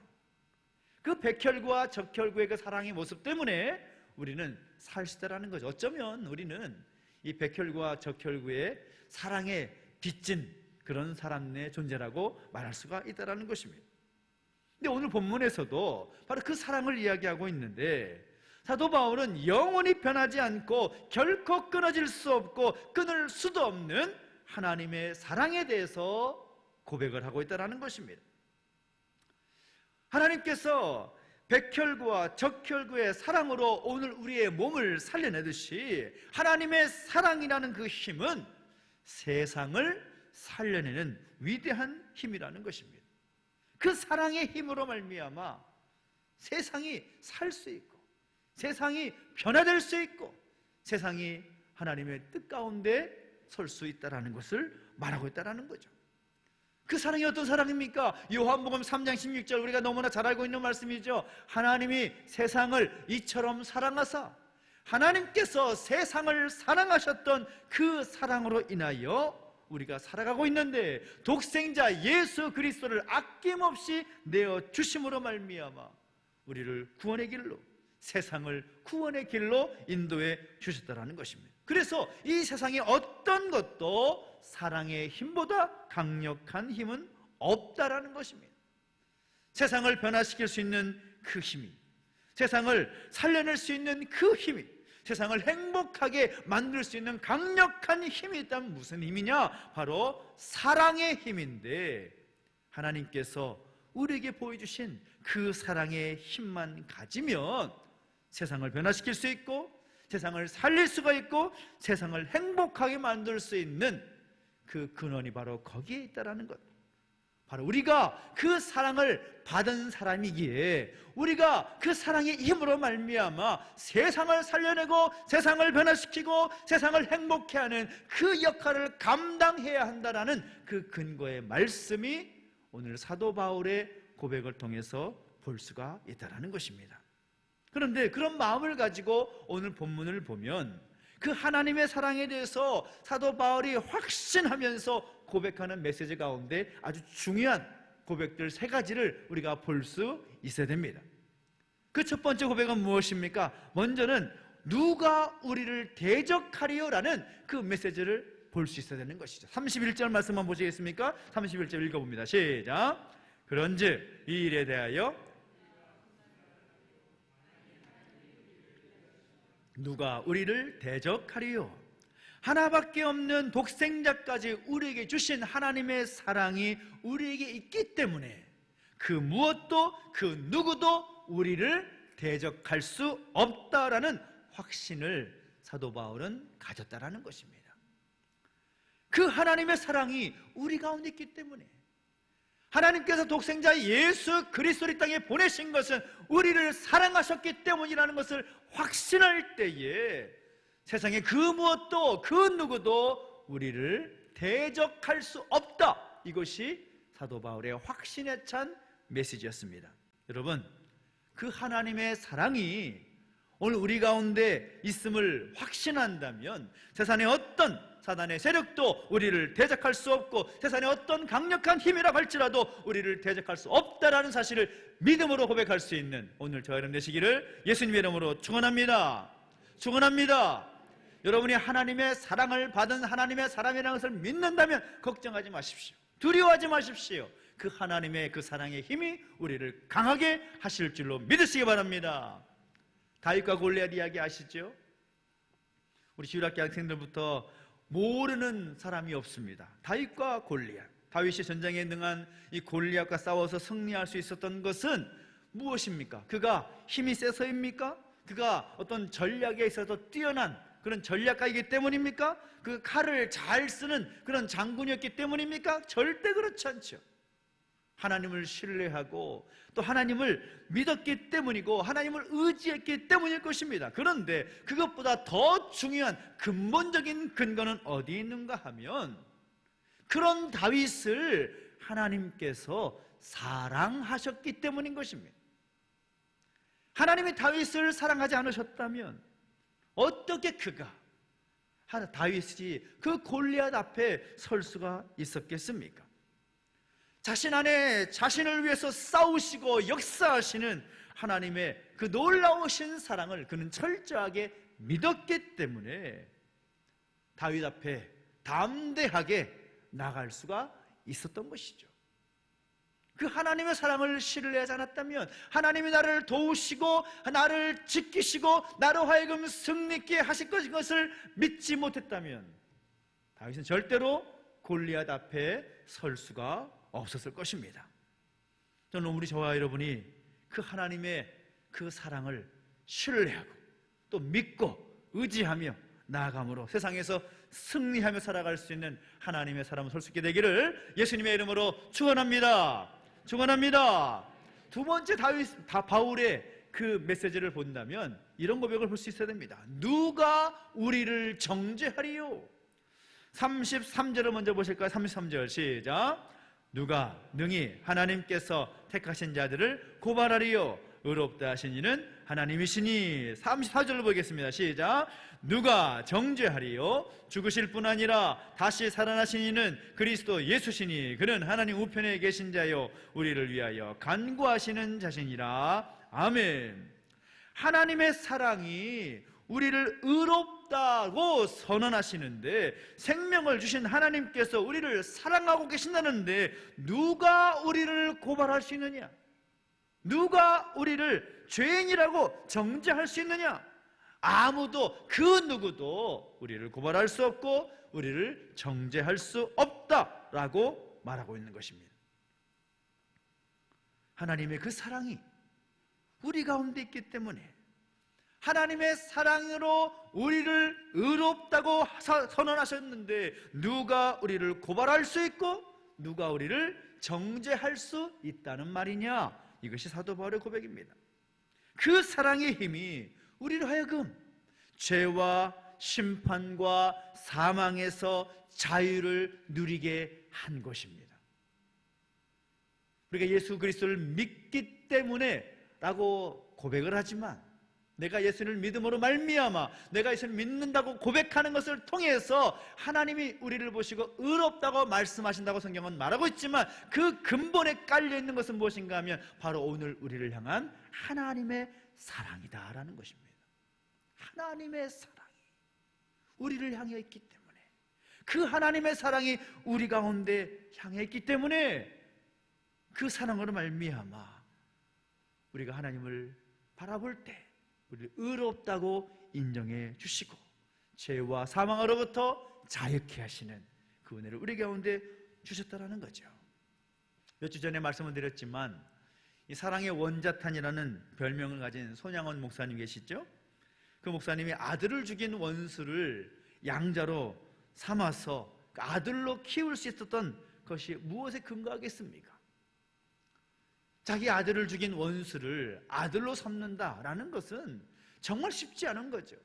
그 백혈구와 적혈구의 그 사랑의 모습 때문에 우리는 살 수 있다는 거죠. 어쩌면 우리는 이 백혈구와 적혈구의 사랑에 빚진 그런 사람의 존재라고 말할 수가 있다는 것입니다. 근데 오늘 본문에서도 바로 그 사랑을 이야기하고 있는데 사도 바울은 영원히 변하지 않고 결코 끊어질 수 없고 끊을 수도 없는 하나님의 사랑에 대해서 고백을 하고 있다는 것입니다. 하나님께서 백혈구와 적혈구의 사랑으로 오늘 우리의 몸을 살려내듯이 하나님의 사랑이라는 그 힘은 세상을 살려내는 위대한 힘이라는 것입니다. 그 사랑의 힘으로 말미암아 세상이 살 수 있고 세상이 변화될 수 있고 세상이 하나님의 뜻 가운데 설 수 있다는 것을 말하고 있다는 거죠. 그 사랑이 어떤 사랑입니까? 요한복음 3장 16절 우리가 너무나 잘 알고 있는 말씀이죠. 하나님이 세상을 이처럼 사랑하사 하나님께서 세상을 사랑하셨던 그 사랑으로 인하여 우리가 살아가고 있는데 독생자 예수 그리스도를 아낌없이 내어주심으로 말미암아 우리를 구원의 길로, 세상을 구원의 길로 인도해 주셨다는 것입니다. 그래서 이 세상에 어떤 것도 사랑의 힘보다 강력한 힘은 없다라는 것입니다. 세상을 변화시킬 수 있는 그 힘이, 세상을 살려낼 수 있는 그 힘이, 세상을 행복하게 만들 수 있는 강력한 힘이 있다면 무슨 힘이냐? 바로 사랑의 힘인데 하나님께서 우리에게 보여주신 그 사랑의 힘만 가지면 세상을 변화시킬 수 있고 세상을 살릴 수가 있고 세상을 행복하게 만들 수 있는 그 근원이 바로 거기에 있다는 것. 바로 우리가 그 사랑을 받은 사람이기에 우리가 그 사랑의 힘으로 말미암아 세상을 살려내고 세상을 변화시키고 세상을 행복해 하는 그 역할을 감당해야 한다라는 그 근거의 말씀이 오늘 사도 바울의 고백을 통해서 볼 수가 있다는 것입니다. 그런데 그런 마음을 가지고 오늘 본문을 보면 그 하나님의 사랑에 대해서 사도 바울이 확신하면서 고백하는 메시지 가운데 아주 중요한 고백들 3가지를 우리가 볼 수 있어야 됩니다. 그 첫 번째 고백은 무엇입니까? 먼저는 누가 우리를 대적하리요라는 그 메시지를 볼 수 있어야 되는 것이죠. 31절 말씀만 보시겠습니까? 31절 읽어봅니다. 시작. 그런즉 이 일에 대하여 누가 우리를 대적하리요? 하나밖에 없는 독생자까지 우리에게 주신 하나님의 사랑이 우리에게 있기 때문에 그 무엇도 그 누구도 우리를 대적할 수 없다라는 확신을 사도 바울은 가졌다라는 것입니다. 그 하나님의 사랑이 우리 가운데 있기 때문에 하나님께서 독생자 예수 그리스도를 이 땅에 보내신 것은 우리를 사랑하셨기 때문이라는 것을 확신할 때에 세상에 그 무엇도 그 누구도 우리를 대적할 수 없다. 이것이 사도 바울의 확신에 찬 메시지였습니다. 여러분, 그 하나님의 사랑이 오늘 우리 가운데 있음을 확신한다면 세상의 어떤 사단의 세력도 우리를 대적할 수 없고 세상의 어떤 강력한 힘이라고 할지라도 우리를 대적할 수 없다라는 사실을 믿음으로 고백할 수 있는 오늘 저와 여러분 되시기를 예수님의 이름으로 축원합니다. 축원합니다. 여러분이 하나님의 사랑을 받은 하나님의 사람이라는 것을 믿는다면 걱정하지 마십시오. 두려워하지 마십시오. 그 하나님의 그 사랑의 힘이 우리를 강하게 하실 줄로 믿으시기 바랍니다. 다윗과 골리앗 이야기 아시죠? 우리 주일학교 학생들부터 모르는 사람이 없습니다. 다윗과 골리앗. 다윗이 전쟁에 능한 이 골리앗과 싸워서 승리할 수 있었던 것은 무엇입니까? 그가 힘이 세서입니까? 그가 어떤 전략에 있어서 뛰어난 그런 전략가이기 때문입니까? 그 칼을 잘 쓰는 그런 장군이었기 때문입니까? 절대 그렇지 않죠. 하나님을 신뢰하고 또 하나님을 믿었기 때문이고 하나님을 의지했기 때문일 것입니다. 그런데 그것보다 더 중요한 근본적인 근거는 어디 있는가 하면 그런 다윗을 하나님께서 사랑하셨기 때문인 것입니다. 하나님이 다윗을 사랑하지 않으셨다면 어떻게 다윗이 그 골리앗 앞에 설 수가 있었겠습니까? 자신 안에 자신을 위해서 싸우시고 역사하시는 하나님의 그 놀라우신 사랑을 그는 철저하게 믿었기 때문에 다윗 앞에 담대하게 나갈 수가 있었던 것이죠. 그 하나님의 사랑을 신뢰하지 않았다면 하나님이 나를 도우시고 나를 지키시고 나로 하여금 승리케 하실 것을 믿지 못했다면 다윗은 절대로 골리앗 앞에 설 수가 없었을 것입니다. 저는 우리 저와 여러분이 그 하나님의 그 사랑을 신뢰하고 또 믿고 의지하며 나아감으로 세상에서 승리하며 살아갈 수 있는 하나님의 사람을 설 수 있게 되기를 예수님의 이름으로 축원합니다. 축원합니다. 두 번째 바울의 그 메시지를 본다면 이런 고백을 볼 수 있어야 됩니다. 누가 우리를 정죄하리요? 33절을 먼저 보실까요? 33절 시작. 누가 능히 하나님께서 택하신 자들을 고발하리요? 의롭다 하신 이는 하나님이시니. 34절을 보겠습니다. 시작. 누가 정죄하리요? 죽으실 뿐 아니라 다시 살아나신 이는 그리스도 예수시니 그는 하나님 우편에 계신 자요 우리를 위하여 간구하시는 자시니라. 아멘. 하나님의 사랑이 우리를 의롭다고 선언하시는데 생명을 주신 하나님께서 우리를 사랑하고 계신다는데 누가 우리를 고발할 수 있느냐? 누가 우리를 죄인이라고 정죄할 수 있느냐? 아무도 그 누구도 우리를 고발할 수 없고 우리를 정죄할 수 없다라고 말하고 있는 것입니다. 하나님의 그 사랑이 우리 가운데 있기 때문에 하나님의 사랑으로 우리를 의롭다고 선언하셨는데 누가 우리를 고발할 수 있고 누가 우리를 정죄할 수 있다는 말이냐? 이것이 사도 바울의 고백입니다. 그 사랑의 힘이 우리를 하여금 죄와 심판과 사망에서 자유를 누리게 한 것입니다. 우리가 예수 그리스도를 믿기 때문에 라고 고백을 하지만, 내가 예수를 믿음으로 말미암아 내가 예수를 믿는다고 고백하는 것을 통해서 하나님이 우리를 보시고 의롭다고 말씀하신다고 성경은 말하고 있지만, 그 근본에 깔려있는 것은 무엇인가 하면 바로 오늘 우리를 향한 하나님의 사랑이다라는 것입니다. 하나님의 사랑이 우리를 향해 있기 때문에, 그 하나님의 사랑이 우리 가운데 향해 있기 때문에, 그 사랑으로 말미암아 우리가 하나님을 바라볼 때 우리를 의롭다고 인정해 주시고 죄와 사망으로부터 자유케 하시는 그 은혜를 우리 가운데 주셨다라는 거죠. 몇 주 전에 말씀을 드렸지만, 이 사랑의 원자탄이라는 별명을 가진 손양원 목사님 계시죠? 그 목사님이 아들을 죽인 원수를 양자로 삼아서 그 아들로 키울 수 있었던 것이 무엇에 근거하겠습니까? 자기 아들을 죽인 원수를 아들로 삼는다라는 것은 정말 쉽지 않은 거죠.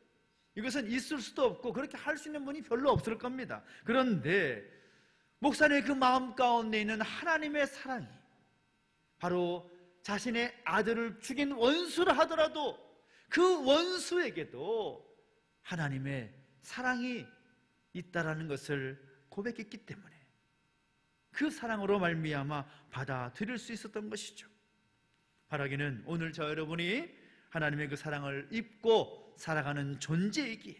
이것은 있을 수도 없고 그렇게 할 수 있는 분이 별로 없을 겁니다. 그런데 목사님의 그 마음 가운데 있는 하나님의 사랑이 바로 자신의 아들을 죽인 원수라 하더라도 그 원수에게도 하나님의 사랑이 있다라는 것을 고백했기 때문에 그 사랑으로 말미암아 받아들일 수 있었던 것이죠. 바라기는 오늘 저 여러분이 하나님의 그 사랑을 입고 살아가는 존재이기에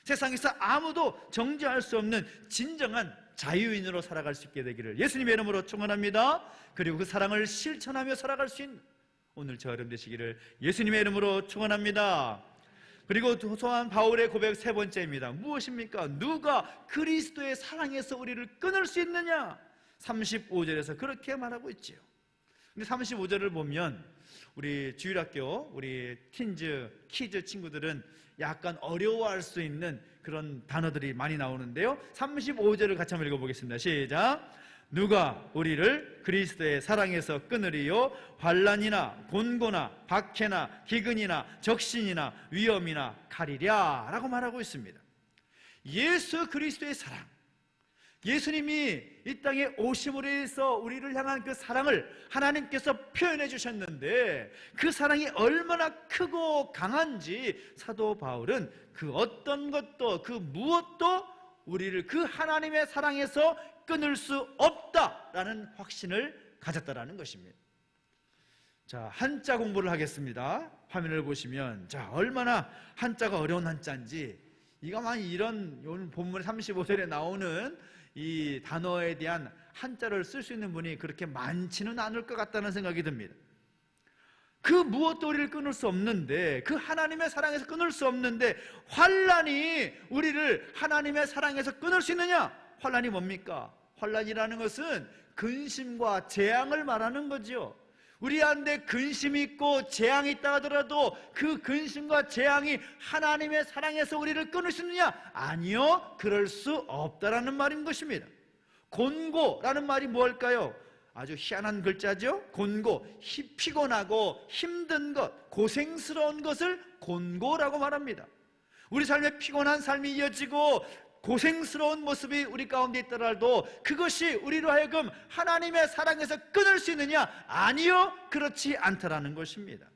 세상에서 아무도 정죄할 수 없는 진정한 자유인으로 살아갈 수 있게 되기를 예수님의 이름으로 축원합니다. 그리고 그 사랑을 실천하며 살아갈 수 있는 오늘 저 여러분 되시기를 예수님의 이름으로 축원합니다. 그리고 또한 바울의 고백 세 번째입니다. 무엇입니까? 누가 그리스도의 사랑에서 우리를 끊을 수 있느냐? 35절에서 그렇게 말하고 있지요. 근데 35절을 보면 우리 주일학교, 우리 키즈 친구들은 약간 어려워할 수 있는 그런 단어들이 많이 나오는데요. 35절을 같이 한번 읽어보겠습니다. 시작. 누가 우리를 그리스도의 사랑에서 끊으리요? 환난이나 곤고나 박해나 기근이나 적신이나 위험이나 칼이랴 라고 말하고 있습니다. 예수 그리스도의 사랑, 예수님이 이 땅에 오심으로 해서 우리를 향한 그 사랑을 하나님께서 표현해 주셨는데, 그 사랑이 얼마나 크고 강한지 사도 바울은 그 어떤 것도 그 무엇도 우리를 그 하나님의 사랑에서 끊을 수 없다라는 확신을 가졌다라는 것입니다. 자, 한자 공부를 하겠습니다. 화면을 보시면 자, 얼마나 한자가 어려운 한자인지, 이거만 이런 오늘 본문 35절에 나오는 이 단어에 대한 한자를 쓸 수 있는 분이 그렇게 많지는 않을 것 같다는 생각이 듭니다. 그 무엇도 우리를 끊을 수 없는데, 그 하나님의 사랑에서 끊을 수 없는데 환난이 우리를 하나님의 사랑에서 끊을 수 있느냐? 환난이 뭡니까? 환난이라는 것은 근심과 재앙을 말하는 거죠. 우리 안에 근심이 있고 재앙이 있다 하더라도 그 근심과 재앙이 하나님의 사랑에서 우리를 끊을 수 있느냐? 아니요, 그럴 수 없다라는 말인 것입니다. 곤고라는 말이 뭘까요? 아주 희한한 글자죠. 곤고, 피곤하고 힘든 것, 고생스러운 것을 곤고라고 말합니다. 우리 삶에 피곤한 삶이 이어지고 고생스러운 모습이 우리 가운데 있더라도 그것이 우리로 하여금 하나님의 사랑에서 끊을 수 있느냐? 아니요, 그렇지 않다라는 것입니다.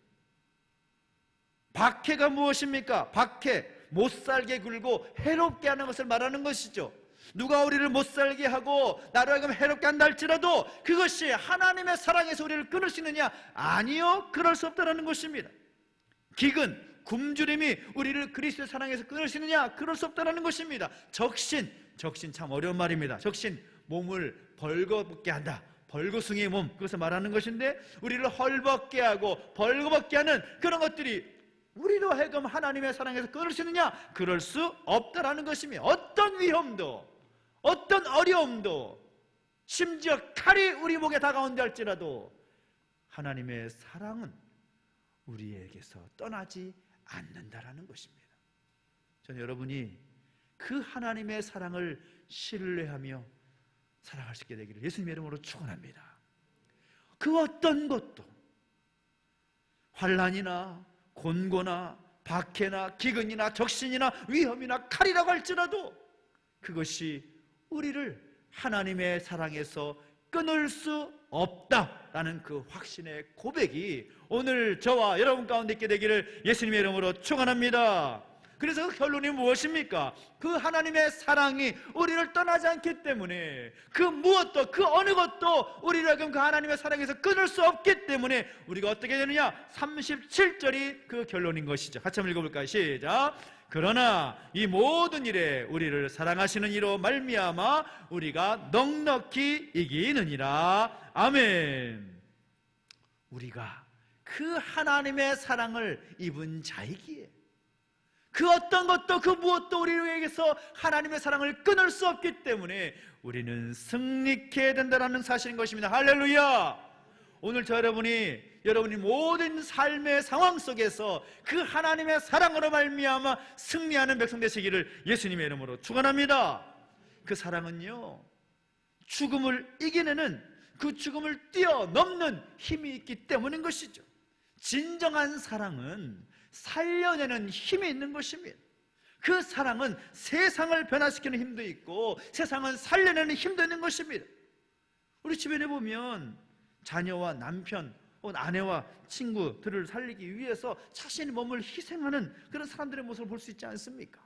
박해가 무엇입니까? 박해, 못살게 굴고 해롭게 하는 것을 말하는 것이죠. 누가 우리를 못살게 하고 나로 하여금 해롭게 한다 할지라도 그것이 하나님의 사랑에서 우리를 끊을 수 있느냐? 아니요, 그럴 수 없다는 것입니다. 기근, 굶주림이 우리를 그리스도의 사랑에서 끊을 수 있느냐? 그럴 수 없다는 것입니다. 적신 참 어려운 말입니다. 적신, 몸을 벌거벗게 한다. 벌거숭이의 몸, 그것을 말하는 것인데 우리를 헐벗게 하고 벌거벗게 하는 그런 것들이 우리로 하여금 하나님의 사랑에서 끊을 수 있느냐? 그럴 수 없다는 것입니다. 어떤 위험도, 어떤 어려움도, 심지어 칼이 우리 목에 다가온다 할지라도 하나님의 사랑은 우리에게서 떠나지 않는다라는 것입니다. 저는 여러분이 그 하나님의 사랑을 신뢰하며 살아갈 수 있게 되기를 예수님의 이름으로 축원합니다. 그 어떤 것도 환난이나 곤고나 박해나 기근이나 적신이나 위험이나 칼이라고 할지라도 그것이 우리를 하나님의 사랑에서 끊을 수 없다라는 그 확신의 고백이 오늘 저와 여러분 가운데 있게 되기를 예수님의 이름으로 축원합니다. 그래서 그 결론이 무엇입니까? 그 하나님의 사랑이 우리를 떠나지 않기 때문에 그 무엇도 그 어느 것도 우리를 그 하나님의 사랑에서 끊을 수 없기 때문에 우리가 어떻게 되느냐? 37절이 그 결론인 것이죠. 같이 한번 읽어볼까요? 시작. 그러나 이 모든 일에 우리를 사랑하시는 이로 말미암아 우리가 넉넉히 이기느니라. 아멘. 우리가 그 하나님의 사랑을 입은 자이기에 그 어떤 것도 그 무엇도 우리에게서 하나님의 사랑을 끊을 수 없기 때문에 우리는 승리케 된다는 사실인 것입니다. 할렐루야. 오늘 여러분이 모든 삶의 상황 속에서 그 하나님의 사랑으로 말미암아 승리하는 백성 되시기를 예수님의 이름으로 축원합니다. 그 사랑은요, 죽음을 이겨내는, 그 죽음을 뛰어넘는 힘이 있기 때문인 것이죠. 진정한 사랑은 살려내는 힘이 있는 것입니다. 그 사랑은 세상을 변화시키는 힘도 있고 세상은 살려내는 힘도 있는 것입니다. 우리 주변에 보면 자녀와 남편, 아내와 친구들을 살리기 위해서 자신의 몸을 희생하는 그런 사람들의 모습을 볼 수 있지 않습니까?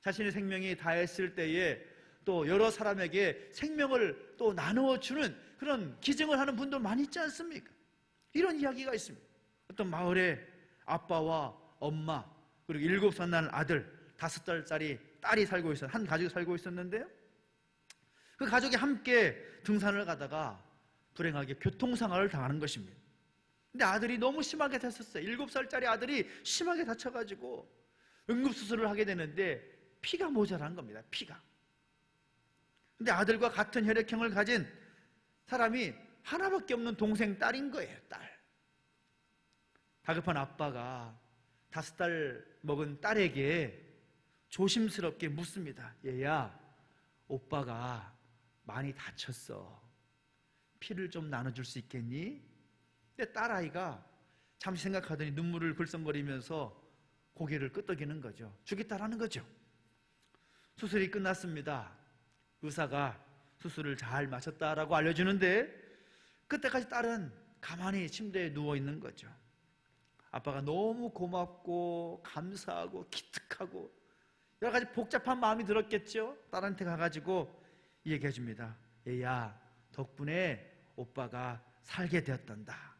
자신의 생명이 다했을 때에 또 여러 사람에게 생명을 또 나누어주는 그런 기증을 하는 분도 많이 있지 않습니까? 이런 이야기가 있습니다. 어떤 마을에 아빠와 엄마 그리고 7살 난 아들 5살짜리 딸이 살고 있어요. 한 가족이 살고 있었는데요, 그 가족이 함께 등산을 가다가 불행하게 교통사고를 당하는 것입니다. 근데 아들이 너무 심하게 다쳤어요. 7살짜리 아들이 심하게 다쳐가지고 응급수술을 하게 되는데 피가 모자란 겁니다. 피가. 근데 아들과 같은 혈액형을 가진 사람이 하나밖에 없는 동생 딸인 거예요. 딸. 다급한 아빠가 5살 먹은 딸에게 조심스럽게 묻습니다. 얘야, 오빠가 많이 다쳤어. 피를 좀 나눠줄 수 있겠니? 근데 딸아이가 잠시 생각하더니 눈물을 글썽거리면서 고개를 끄덕이는 거죠. 주겠다라는 거죠. 수술이 끝났습니다. 의사가 수술을 잘 마쳤다라고 알려주는데 그때까지 딸은 가만히 침대에 누워있는 거죠. 아빠가 너무 고맙고 감사하고 기특하고 여러 가지 복잡한 마음이 들었겠죠. 딸한테 가가지고 얘기해 줍니다. 얘야, 덕분에 오빠가 살게 되었단다.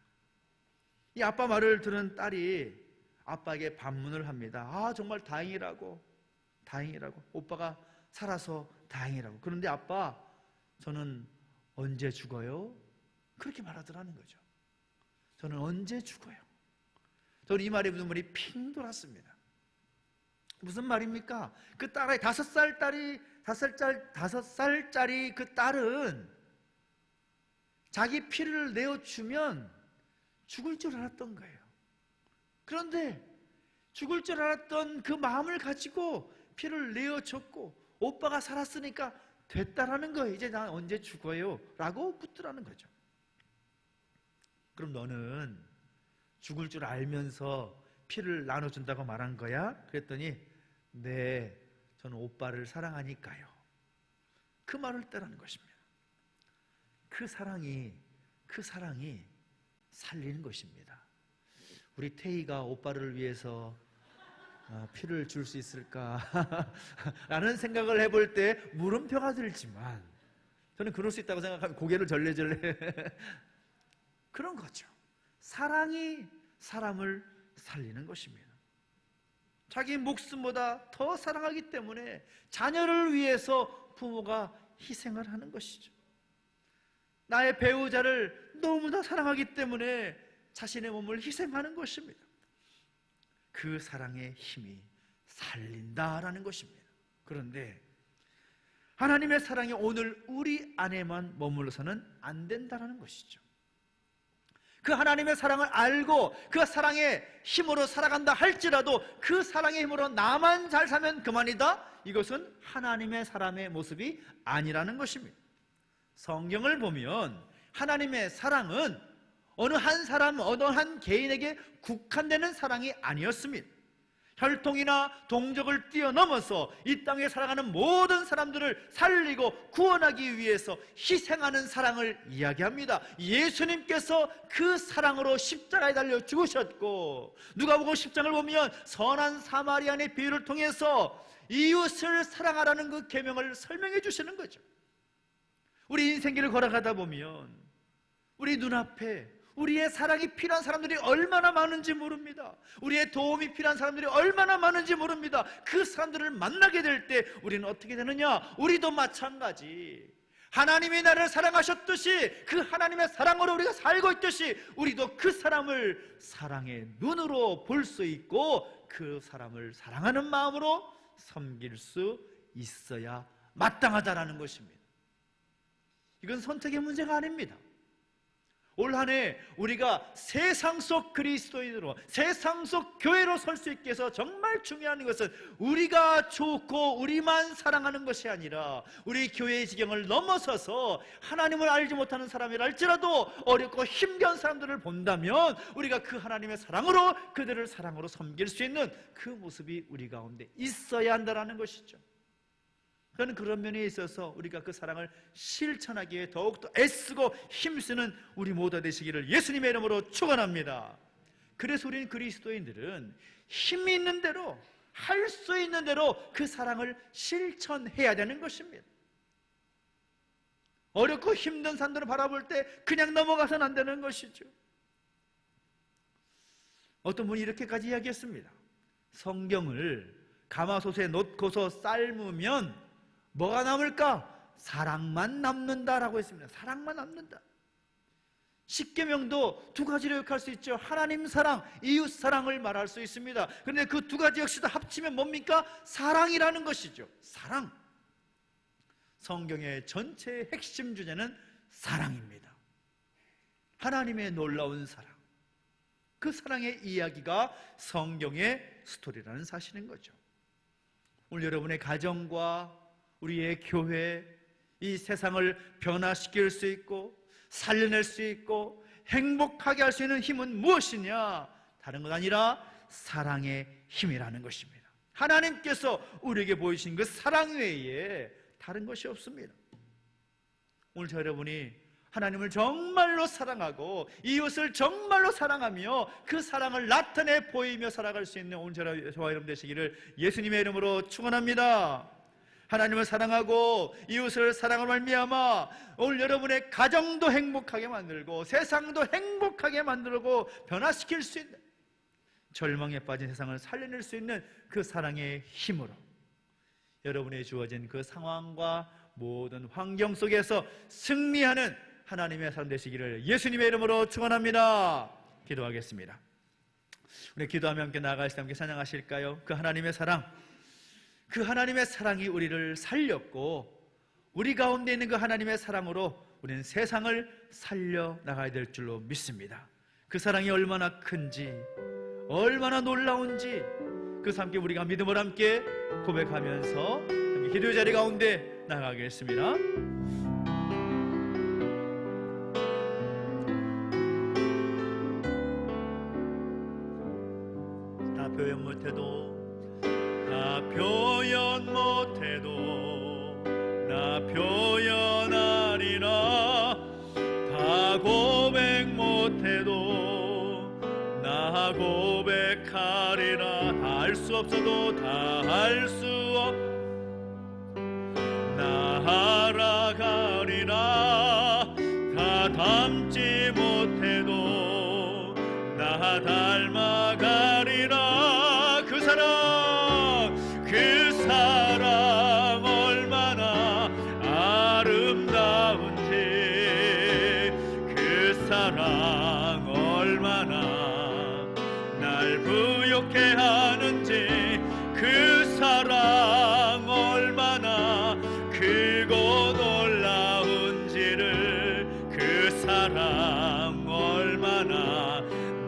이 아빠 말을 들은 딸이 아빠에게 반문을 합니다. 아, 정말 다행이라고 오빠가 살아서 다행이라고. 그런데 아빠, 저는 언제 죽어요? 그렇게 말하더라는 거죠. 저는 언제 죽어요? 저는 이 말에 눈물이 핑 돌았습니다. 무슨 말입니까? 그 딸의 5살짜리 그 딸은 자기 피를 내어주면 죽을 줄 알았던 거예요. 그런데 죽을 줄 알았던 그 마음을 가지고 피를 내어줬고 오빠가 살았으니까 됐다라는 거예요. 이제 난 언제 죽어요? 라고 묻더라는 거죠. 그럼 너는 죽을 줄 알면서 피를 나눠준다고 말한 거야? 그랬더니 네, 저는 오빠를 사랑하니까요. 그 말을 따르는 것입니다. 그 사랑이 살리는 것입니다. 우리 태희가 오빠를 위해서 피를 줄 수 있을까? 라는 생각을 해볼 때 물음표가 들지만 저는 그럴 수 있다고 생각하면 고개를 절레절레 그런 거죠. 사랑이 사람을 살리는 것입니다. 자기 목숨보다 더 사랑하기 때문에 자녀를 위해서 부모가 희생을 하는 것이죠. 나의 배우자를 너무나 사랑하기 때문에 자신의 몸을 희생하는 것입니다. 그 사랑의 힘이 살린다라는 것입니다. 그런데 하나님의 사랑이 오늘 우리 안에만 머물러서는 안 된다는 것이죠. 그 하나님의 사랑을 알고 그 사랑의 힘으로 살아간다 할지라도 그 사랑의 힘으로 나만 잘 살면 그만이다? 이것은 하나님의 사람의 모습이 아니라는 것입니다. 성경을 보면 하나님의 사랑은 어느 한 사람, 어느 한 개인에게 국한되는 사랑이 아니었습니다. 혈통이나 동족을 뛰어넘어서 이 땅에 살아가는 모든 사람들을 살리고 구원하기 위해서 희생하는 사랑을 이야기합니다. 예수님께서 그 사랑으로 십자가에 달려 죽으셨고, 누가복음 10장을 보면 선한 사마리아인의 비유를 통해서 이웃을 사랑하라는 그 계명을 설명해 주시는 거죠. 우리 인생길을 걸어가다 보면 우리 눈앞에 우리의 사랑이 필요한 사람들이 얼마나 많은지 모릅니다. 우리의 도움이 필요한 사람들이 얼마나 많은지 모릅니다. 그 사람들을 만나게 될 때 우리는 어떻게 되느냐? 우리도 마찬가지, 하나님이 나를 사랑하셨듯이 그 하나님의 사랑으로 우리가 살고 있듯이 우리도 그 사람을 사랑의 눈으로 볼 수 있고 그 사람을 사랑하는 마음으로 섬길 수 있어야 마땅하다라는 것입니다. 이건 선택의 문제가 아닙니다. 올 한 해 우리가 세상 속 그리스도인으로, 세상 속 교회로 설 수 있게 해서 정말 중요한 것은 우리가 좋고 우리만 사랑하는 것이 아니라 우리 교회의 지경을 넘어서서 하나님을 알지 못하는 사람이랄지라도 어렵고 힘겨운 사람들을 본다면 우리가 그 하나님의 사랑으로 그들을 사랑으로 섬길 수 있는 그 모습이 우리 가운데 있어야 한다는 것이죠. 그런 면에 있어서 우리가 그 사랑을 실천하기 위해 더욱더 애쓰고 힘쓰는 우리 모두 되시기를 예수님의 이름으로 축원합니다. 그래서 우리는 그리스도인들은 힘이 있는 대로, 할 수 있는 대로 그 사랑을 실천해야 되는 것입니다. 어렵고 힘든 산들을 바라볼 때 그냥 넘어가서는 안 되는 것이죠. 어떤 분이 이렇게까지 이야기했습니다. 성경을 가마솥에 넣고서 삶으면 뭐가 남을까? 사랑만 남는다라고 했습니다. 사랑만 남는다. 십계명도 두 가지로 요약할 수 있죠. 하나님 사랑, 이웃 사랑을 말할 수 있습니다. 그런데 그 두 가지 역시도 합치면 뭡니까? 사랑이라는 것이죠. 사랑. 성경의 전체의 핵심 주제는 사랑입니다. 하나님의 놀라운 사랑, 그 사랑의 이야기가 성경의 스토리라는 사실인 거죠. 오늘 여러분의 가정과 우리의 교회, 이 세상을 변화시킬 수 있고 살려낼 수 있고 행복하게 할 수 있는 힘은 무엇이냐? 다른 것 아니라 사랑의 힘이라는 것입니다. 하나님께서 우리에게 보이신 그 사랑 외에 다른 것이 없습니다. 오늘 저 여러분이 하나님을 정말로 사랑하고 이웃을 정말로 사랑하며 그 사랑을 나타내 보이며 살아갈 수 있는 오늘 저와 여러분 되시기를 예수님의 이름으로 축원합니다. 하나님을 사랑하고 이웃을 사랑을 말미암아 오늘 여러분의 가정도 행복하게 만들고 세상도 행복하게 만들고 변화시킬 수 있는, 절망에 빠진 세상을 살려낼 수 있는 그 사랑의 힘으로 여러분의 주어진 그 상황과 모든 환경 속에서 승리하는 하나님의 사람 되시기를 예수님의 이름으로 축원합니다. 기도하겠습니다. 우리 기도하며 함께 나아가실 때 함께 찬양하실까요? 그 하나님의 사랑, 그 하나님의 사랑이 우리를 살렸고 우리 가운데 있는 그 하나님의 사랑으로 우리는 세상을 살려나가야 될 줄로 믿습니다. 그 사랑이 얼마나 큰지, 얼마나 놀라운지 그 함께 우리가 믿음을 함께 고백하면서 기도의 자리 가운데 나가겠습니다. 다 표현 못해도, 나 표현 못해도 나 표현하리라. 다 고백 못해도 나 고백하리라. 다 할 수 없어도 다 할 수 없, 나 알아가리라. 다 닮지 못해도 나 닮아가리라. 그 사랑 얼마나 아름다운지, 그 사랑 얼마나 날 부욕해 하는지, 그 사랑 얼마나 크고 놀라운지를, 그 사랑 얼마나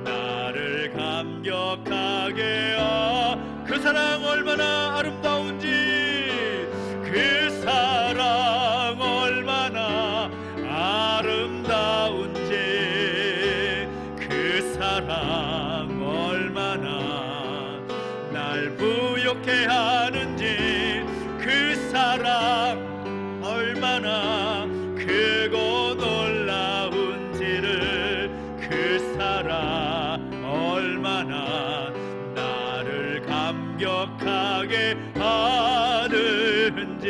나를 감격하게 그 사랑 얼마나 아름다운지, 그 사랑 얼마나 사랑 얼마나 날 부욕해 하는지, 그 사랑 얼마나 크고 놀라운지를, 그 사랑 얼마나 나를 감격하게 하는지.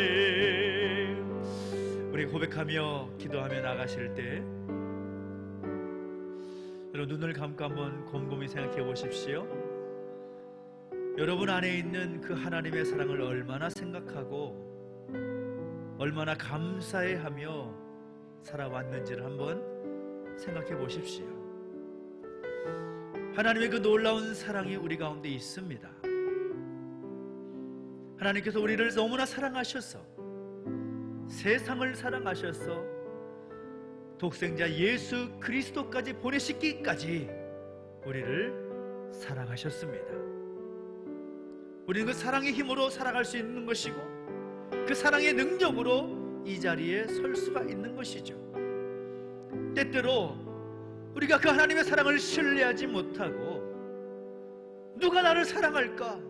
우리 고백하며 기도하며 나가실 때 여러분 눈을 감고 한번 곰곰이 생각해 보십시오. 여러분 안에 있는 그 하나님의 사랑을 얼마나 생각하고 얼마나 감사해하며 살아왔는지를 한번 생각해 보십시오. 하나님의 그 놀라운 사랑이 우리 가운데 있습니다. 하나님께서 우리를 너무나 사랑하셔서, 세상을 사랑하셔서 독생자 예수 그리스도까지 보내시기까지 우리를 사랑하셨습니다. 우리는 그 사랑의 힘으로 살아갈 수 있는 것이고, 그 사랑의 능력으로 이 자리에 설 수가 있는 것이죠. 때때로 우리가 그 하나님의 사랑을 신뢰하지 못하고, 누가 나를 사랑할까?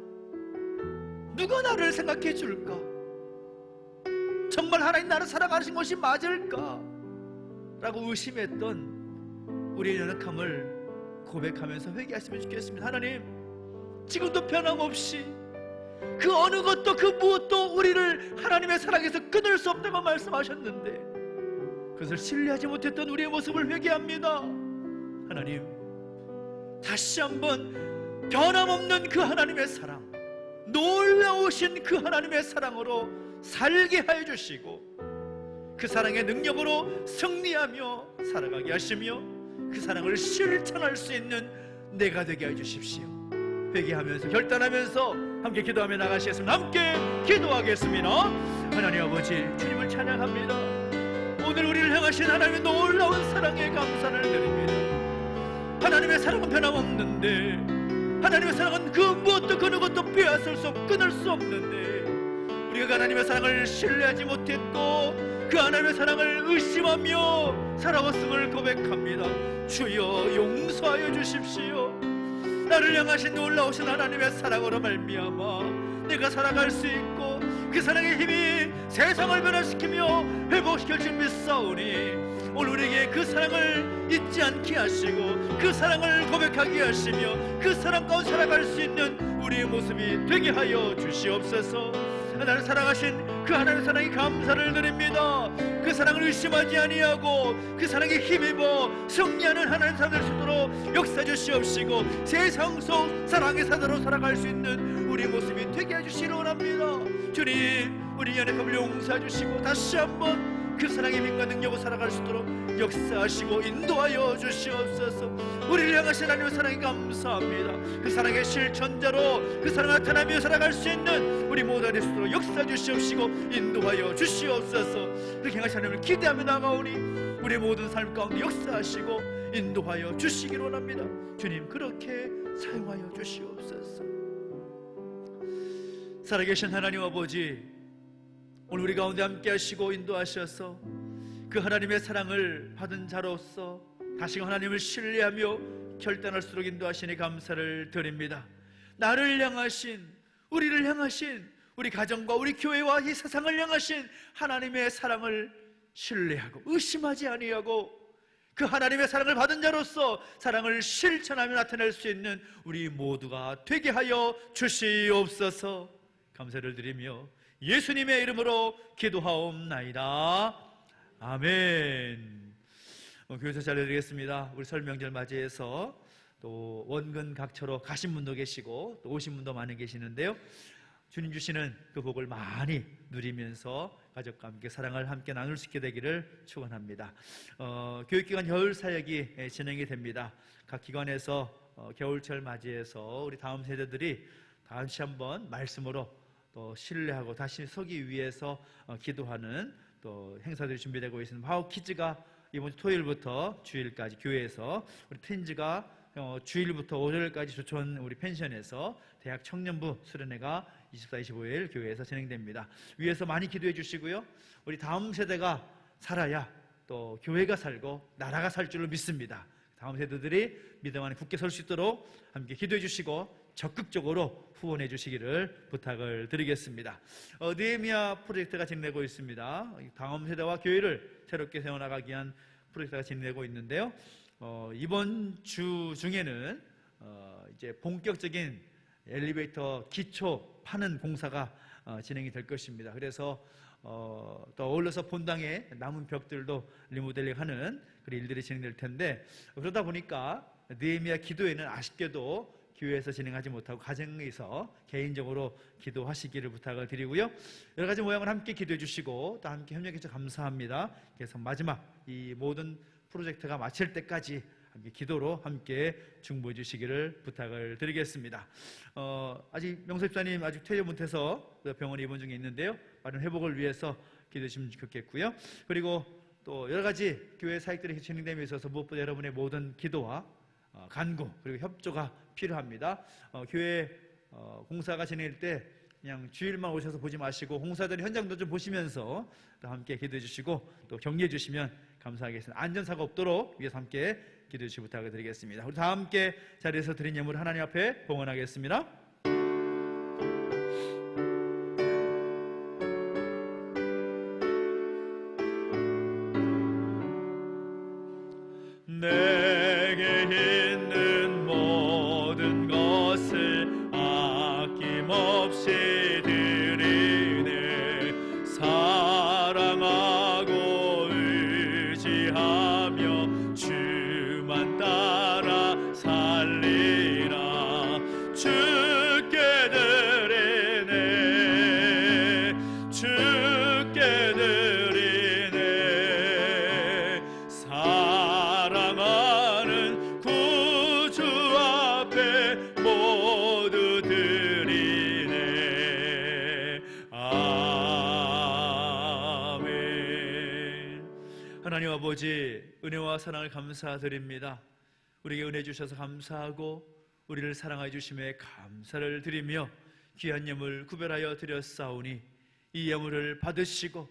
누가 나를 생각해 줄까? 정말 하나님 나를 사랑하신 것이 맞을까? 라고 의심했던 우리의 연약함을 고백하면서 회개하시면 좋겠습니다. 하나님, 지금도 변함없이 그 어느 것도 그 무엇도 우리를 하나님의 사랑에서 끊을 수 없다고 말씀하셨는데, 그것을 신뢰하지 못했던 우리의 모습을 회개합니다. 하나님, 다시 한번 변함없는 그 하나님의 사랑, 놀라우신 그 하나님의 사랑으로 살게 하여 주시고, 그 사랑의 능력으로 승리하며 살아가게 하시며, 그 사랑을 실천할 수 있는 내가 되게 해 주십시오. 회개하면서 결단하면서 함께 기도하며 나가시겠습니다. 함께 기도하겠습니다. 하나님 아버지, 주님을 찬양합니다. 오늘 우리를 향하신 하나님의 놀라운 사랑에 감사를 드립니다. 하나님의 사랑은 변함없는데, 하나님의 사랑은 그 무엇도 그 누구도 빼앗을 수 없고 끊을 수 없는데, 우리가 그 하나님의 사랑을 신뢰하지 못했고 그 하나님의 사랑을 의심하며 살아왔음을 고백합니다. 주여 용서하여 주십시오. 나를 향하신 놀라우신 하나님의 사랑으로 말미암아 내가 살아갈 수 있고, 그 사랑의 힘이 세상을 변화시키며 회복시켜 줄 믿사오니, 오늘 우리에게 그 사랑을 잊지 않게 하시고 그 사랑을 고백하게 하시며 그 사랑 가운데 살아갈 수 있는 우리의 모습이 되게 하여 주시옵소서. 나를 사랑하신 그 하나님의 사랑에 감사를 드립니다. 그 사랑을 의심하지 아니하고 그 사랑에 힘입어 승리하는 하나님 사람 될 수 있도록 역사해 주시옵시고, 세상 속 사랑의 사자로 살아갈 수 있는 우리 모습이 되게 해주시기 원합니다. 주님, 우리 연약함을 용서해 주시고 다시 한번 그 사랑의 힘과 능력으로 살아갈 수 있도록 역사하시고 인도하여 주시옵소서. 우리를 향하신 하나님의 사랑에 감사합니다. 그 사랑의 실천자로 그 사랑 나타나며 살아갈 수 있는 우리 모두가 될 수 있도록 역사해 주시옵시고 인도하여 주시옵소서. 그렇게 향하신 하나님을 기대하며 나가오니 우리 모든 삶 가운데 역사하시고 인도하여 주시기 원합니다. 주님, 그렇게 사용하여 주시옵소서. 살아계신 하나님 아버지, 오늘 우리 가운데 함께 하시고 인도하셔서 그 하나님의 사랑을 받은 자로서 다시금 하나님을 신뢰하며 결단할수록 인도하시니 감사를 드립니다. 나를 향하신, 우리를 향하신, 우리 가정과 우리 교회와 이 세상을 향하신 하나님의 사랑을 신뢰하고 의심하지 아니하고 그 하나님의 사랑을 받은 자로서 사랑을 실천하며 나타낼 수 있는 우리 모두가 되게 하여 주시옵소서. 감사를 드리며 예수님의 이름으로 기도하옵나이다. 아멘. 교회에서 잘해드리겠습니다. 우리 설 명절 맞이해서 또 원근 각처로 가신 분도 계시고 또 오신 분도 많이 계시는데요, 주님 주시는 그 복을 많이 누리면서 가족과 함께 사랑을 함께 나눌 수 있게 되기를 축원합니다. 교육기관 겨울 사역이 진행이 됩니다. 각 기관에서 겨울철 맞이해서 우리 다음 세대들이 다시 한번 말씀으로 또 신뢰하고 다시 서기 위해서 기도하는 또 행사들이 준비되고 있습니다. 파워 키즈가 이번 주 토요일부터 주일까지 교회에서, 우리 트윈즈가 주일부터 월요일까지 조천 우리 펜션에서 대학 청년부 수련회가 24, 25일 교회에서 진행됩니다. 위에서 많이 기도해 주시고요. 우리 다음 세대가 살아야 또 교회가 살고 나라가 살 줄로 믿습니다. 다음 세대들이 믿음 안에 굳게 설 수 있도록 함께 기도해 주시고 적극적으로 후원해 주시기를 부탁을 드리겠습니다. 느헤미야 프로젝트가 진행되고 있습니다. 다음 세대와 교회를 새롭게 세워나가기 위한 프로젝트가 진행되고 있는데요. 이번 주 중에는 이제 본격적인 엘리베이터 기초 파는 공사가 진행이 될 것입니다. 그래서 또 어울러서 본당에 남은 벽들도 리모델링하는 그런 일들이 진행될 텐데, 그러다 보니까 느헤미야 기도회는 아쉽게도 교회에서 진행하지 못하고 가정에서 개인적으로 기도하시기를 부탁을 드리고요. 여러 가지 모양을 함께 기도해 주시고 또 함께 협력해 주셔서 감사합니다. 그래서 마지막 이 모든 프로젝트가 마칠 때까지 함께 기도로 함께 중보해 주시기를 부탁을 드리겠습니다. 아직 명서 집사님 아직 퇴원 못해서 병원에 입원 중에 있는데요. 빠른 회복을 위해서 기도해 주시면 좋겠고요. 그리고 또 여러 가지 교회 사역들이 진행됨에 있어서 무엇보다 여러분의 모든 기도와 간구 그리고 협조가 필요합니다. 교회 공사가 진행될 때 그냥 주일만 오셔서 보지 마시고 공사들 현장도 좀 보시면서 또 함께 기도해 주시고 또 격려해 주시면 감사하겠습니다. 안전사고 없도록 위해서 함께 기도해 주시 부탁을 드리겠습니다. 우리 다 함께 자리에서 드린 예물 하나님 앞에 봉헌하겠습니다. 내게 있는 모든 것을 아낌없이 드리네. 사랑하고 의지하며 주만 따라 살리라. 주께 드리네. 주께 드리네. 사랑하는 구주 앞에 모두 드리네. 아멘. 하나님 아버지, 은혜와 사랑을 감사드립니다. 우리에게 은혜 주셔서 감사하고 우리를 사랑하여 주심에 감사를 드리며 귀한 예물 구별하여 드렸사오니 이 예물을 받으시고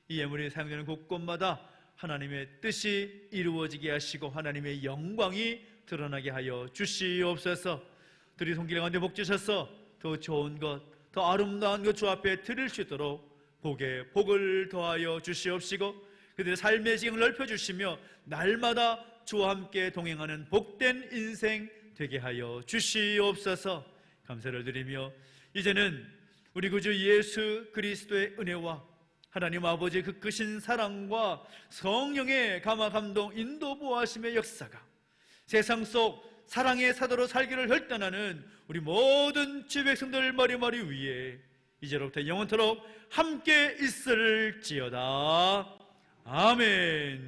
이 예물이 사용되는 곳곳마다 하나님의 뜻이 이루어지게 하시고 하나님의 영광이 드러나게 하여 주시옵소서. 들이 손길 가운데 복 주셔서 더 좋은 것, 더 아름다운 것 주 앞에 드릴 수 있도록 복에 복을 더하여 주시옵시고 그들의 삶의 지경을 넓혀주시며 날마다 주와 함께 동행하는 복된 인생 되게 하여 주시옵소서. 감사를 드리며 이제는 우리 구주 예수 그리스도의 은혜와 하나님 아버지의 그 크신 사랑과 성령의 감화 감동 인도 보호하심의 역사가 세상 속 사랑의 사도로 살기를 혈단하는 우리 모든 주 백성들 머리머리 위에 이제로부터 영원토록 함께 있을지어다. 아멘.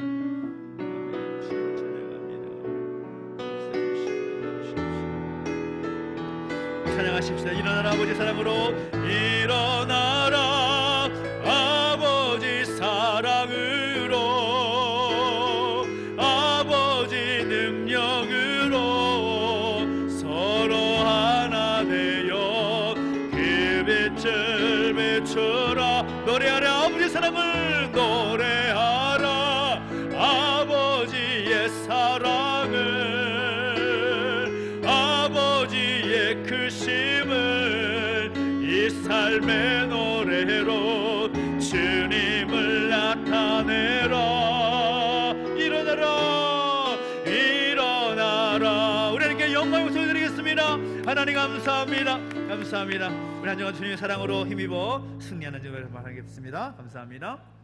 찬양하십시다. 일어나라 아버지 사랑으로, 일어나라 아버지 사랑으로, 아버지 능력으로 서로 하나 되어 그 빛을 비추라. 노래하라 아버지 사랑을, 노래하라 아버지의 사랑을, 아버지의 크심을 이 삶의 노래로 주님을 나타내라. 일어나라 일어나라. 우리 하나님께 영광의 목소리 드리겠습니다. 하나님 감사합니다. 감사합니다. 우리 한 주간 주님의 사랑으로 힘입어 승리하는 주를 바라겠습니다. 감사합니다.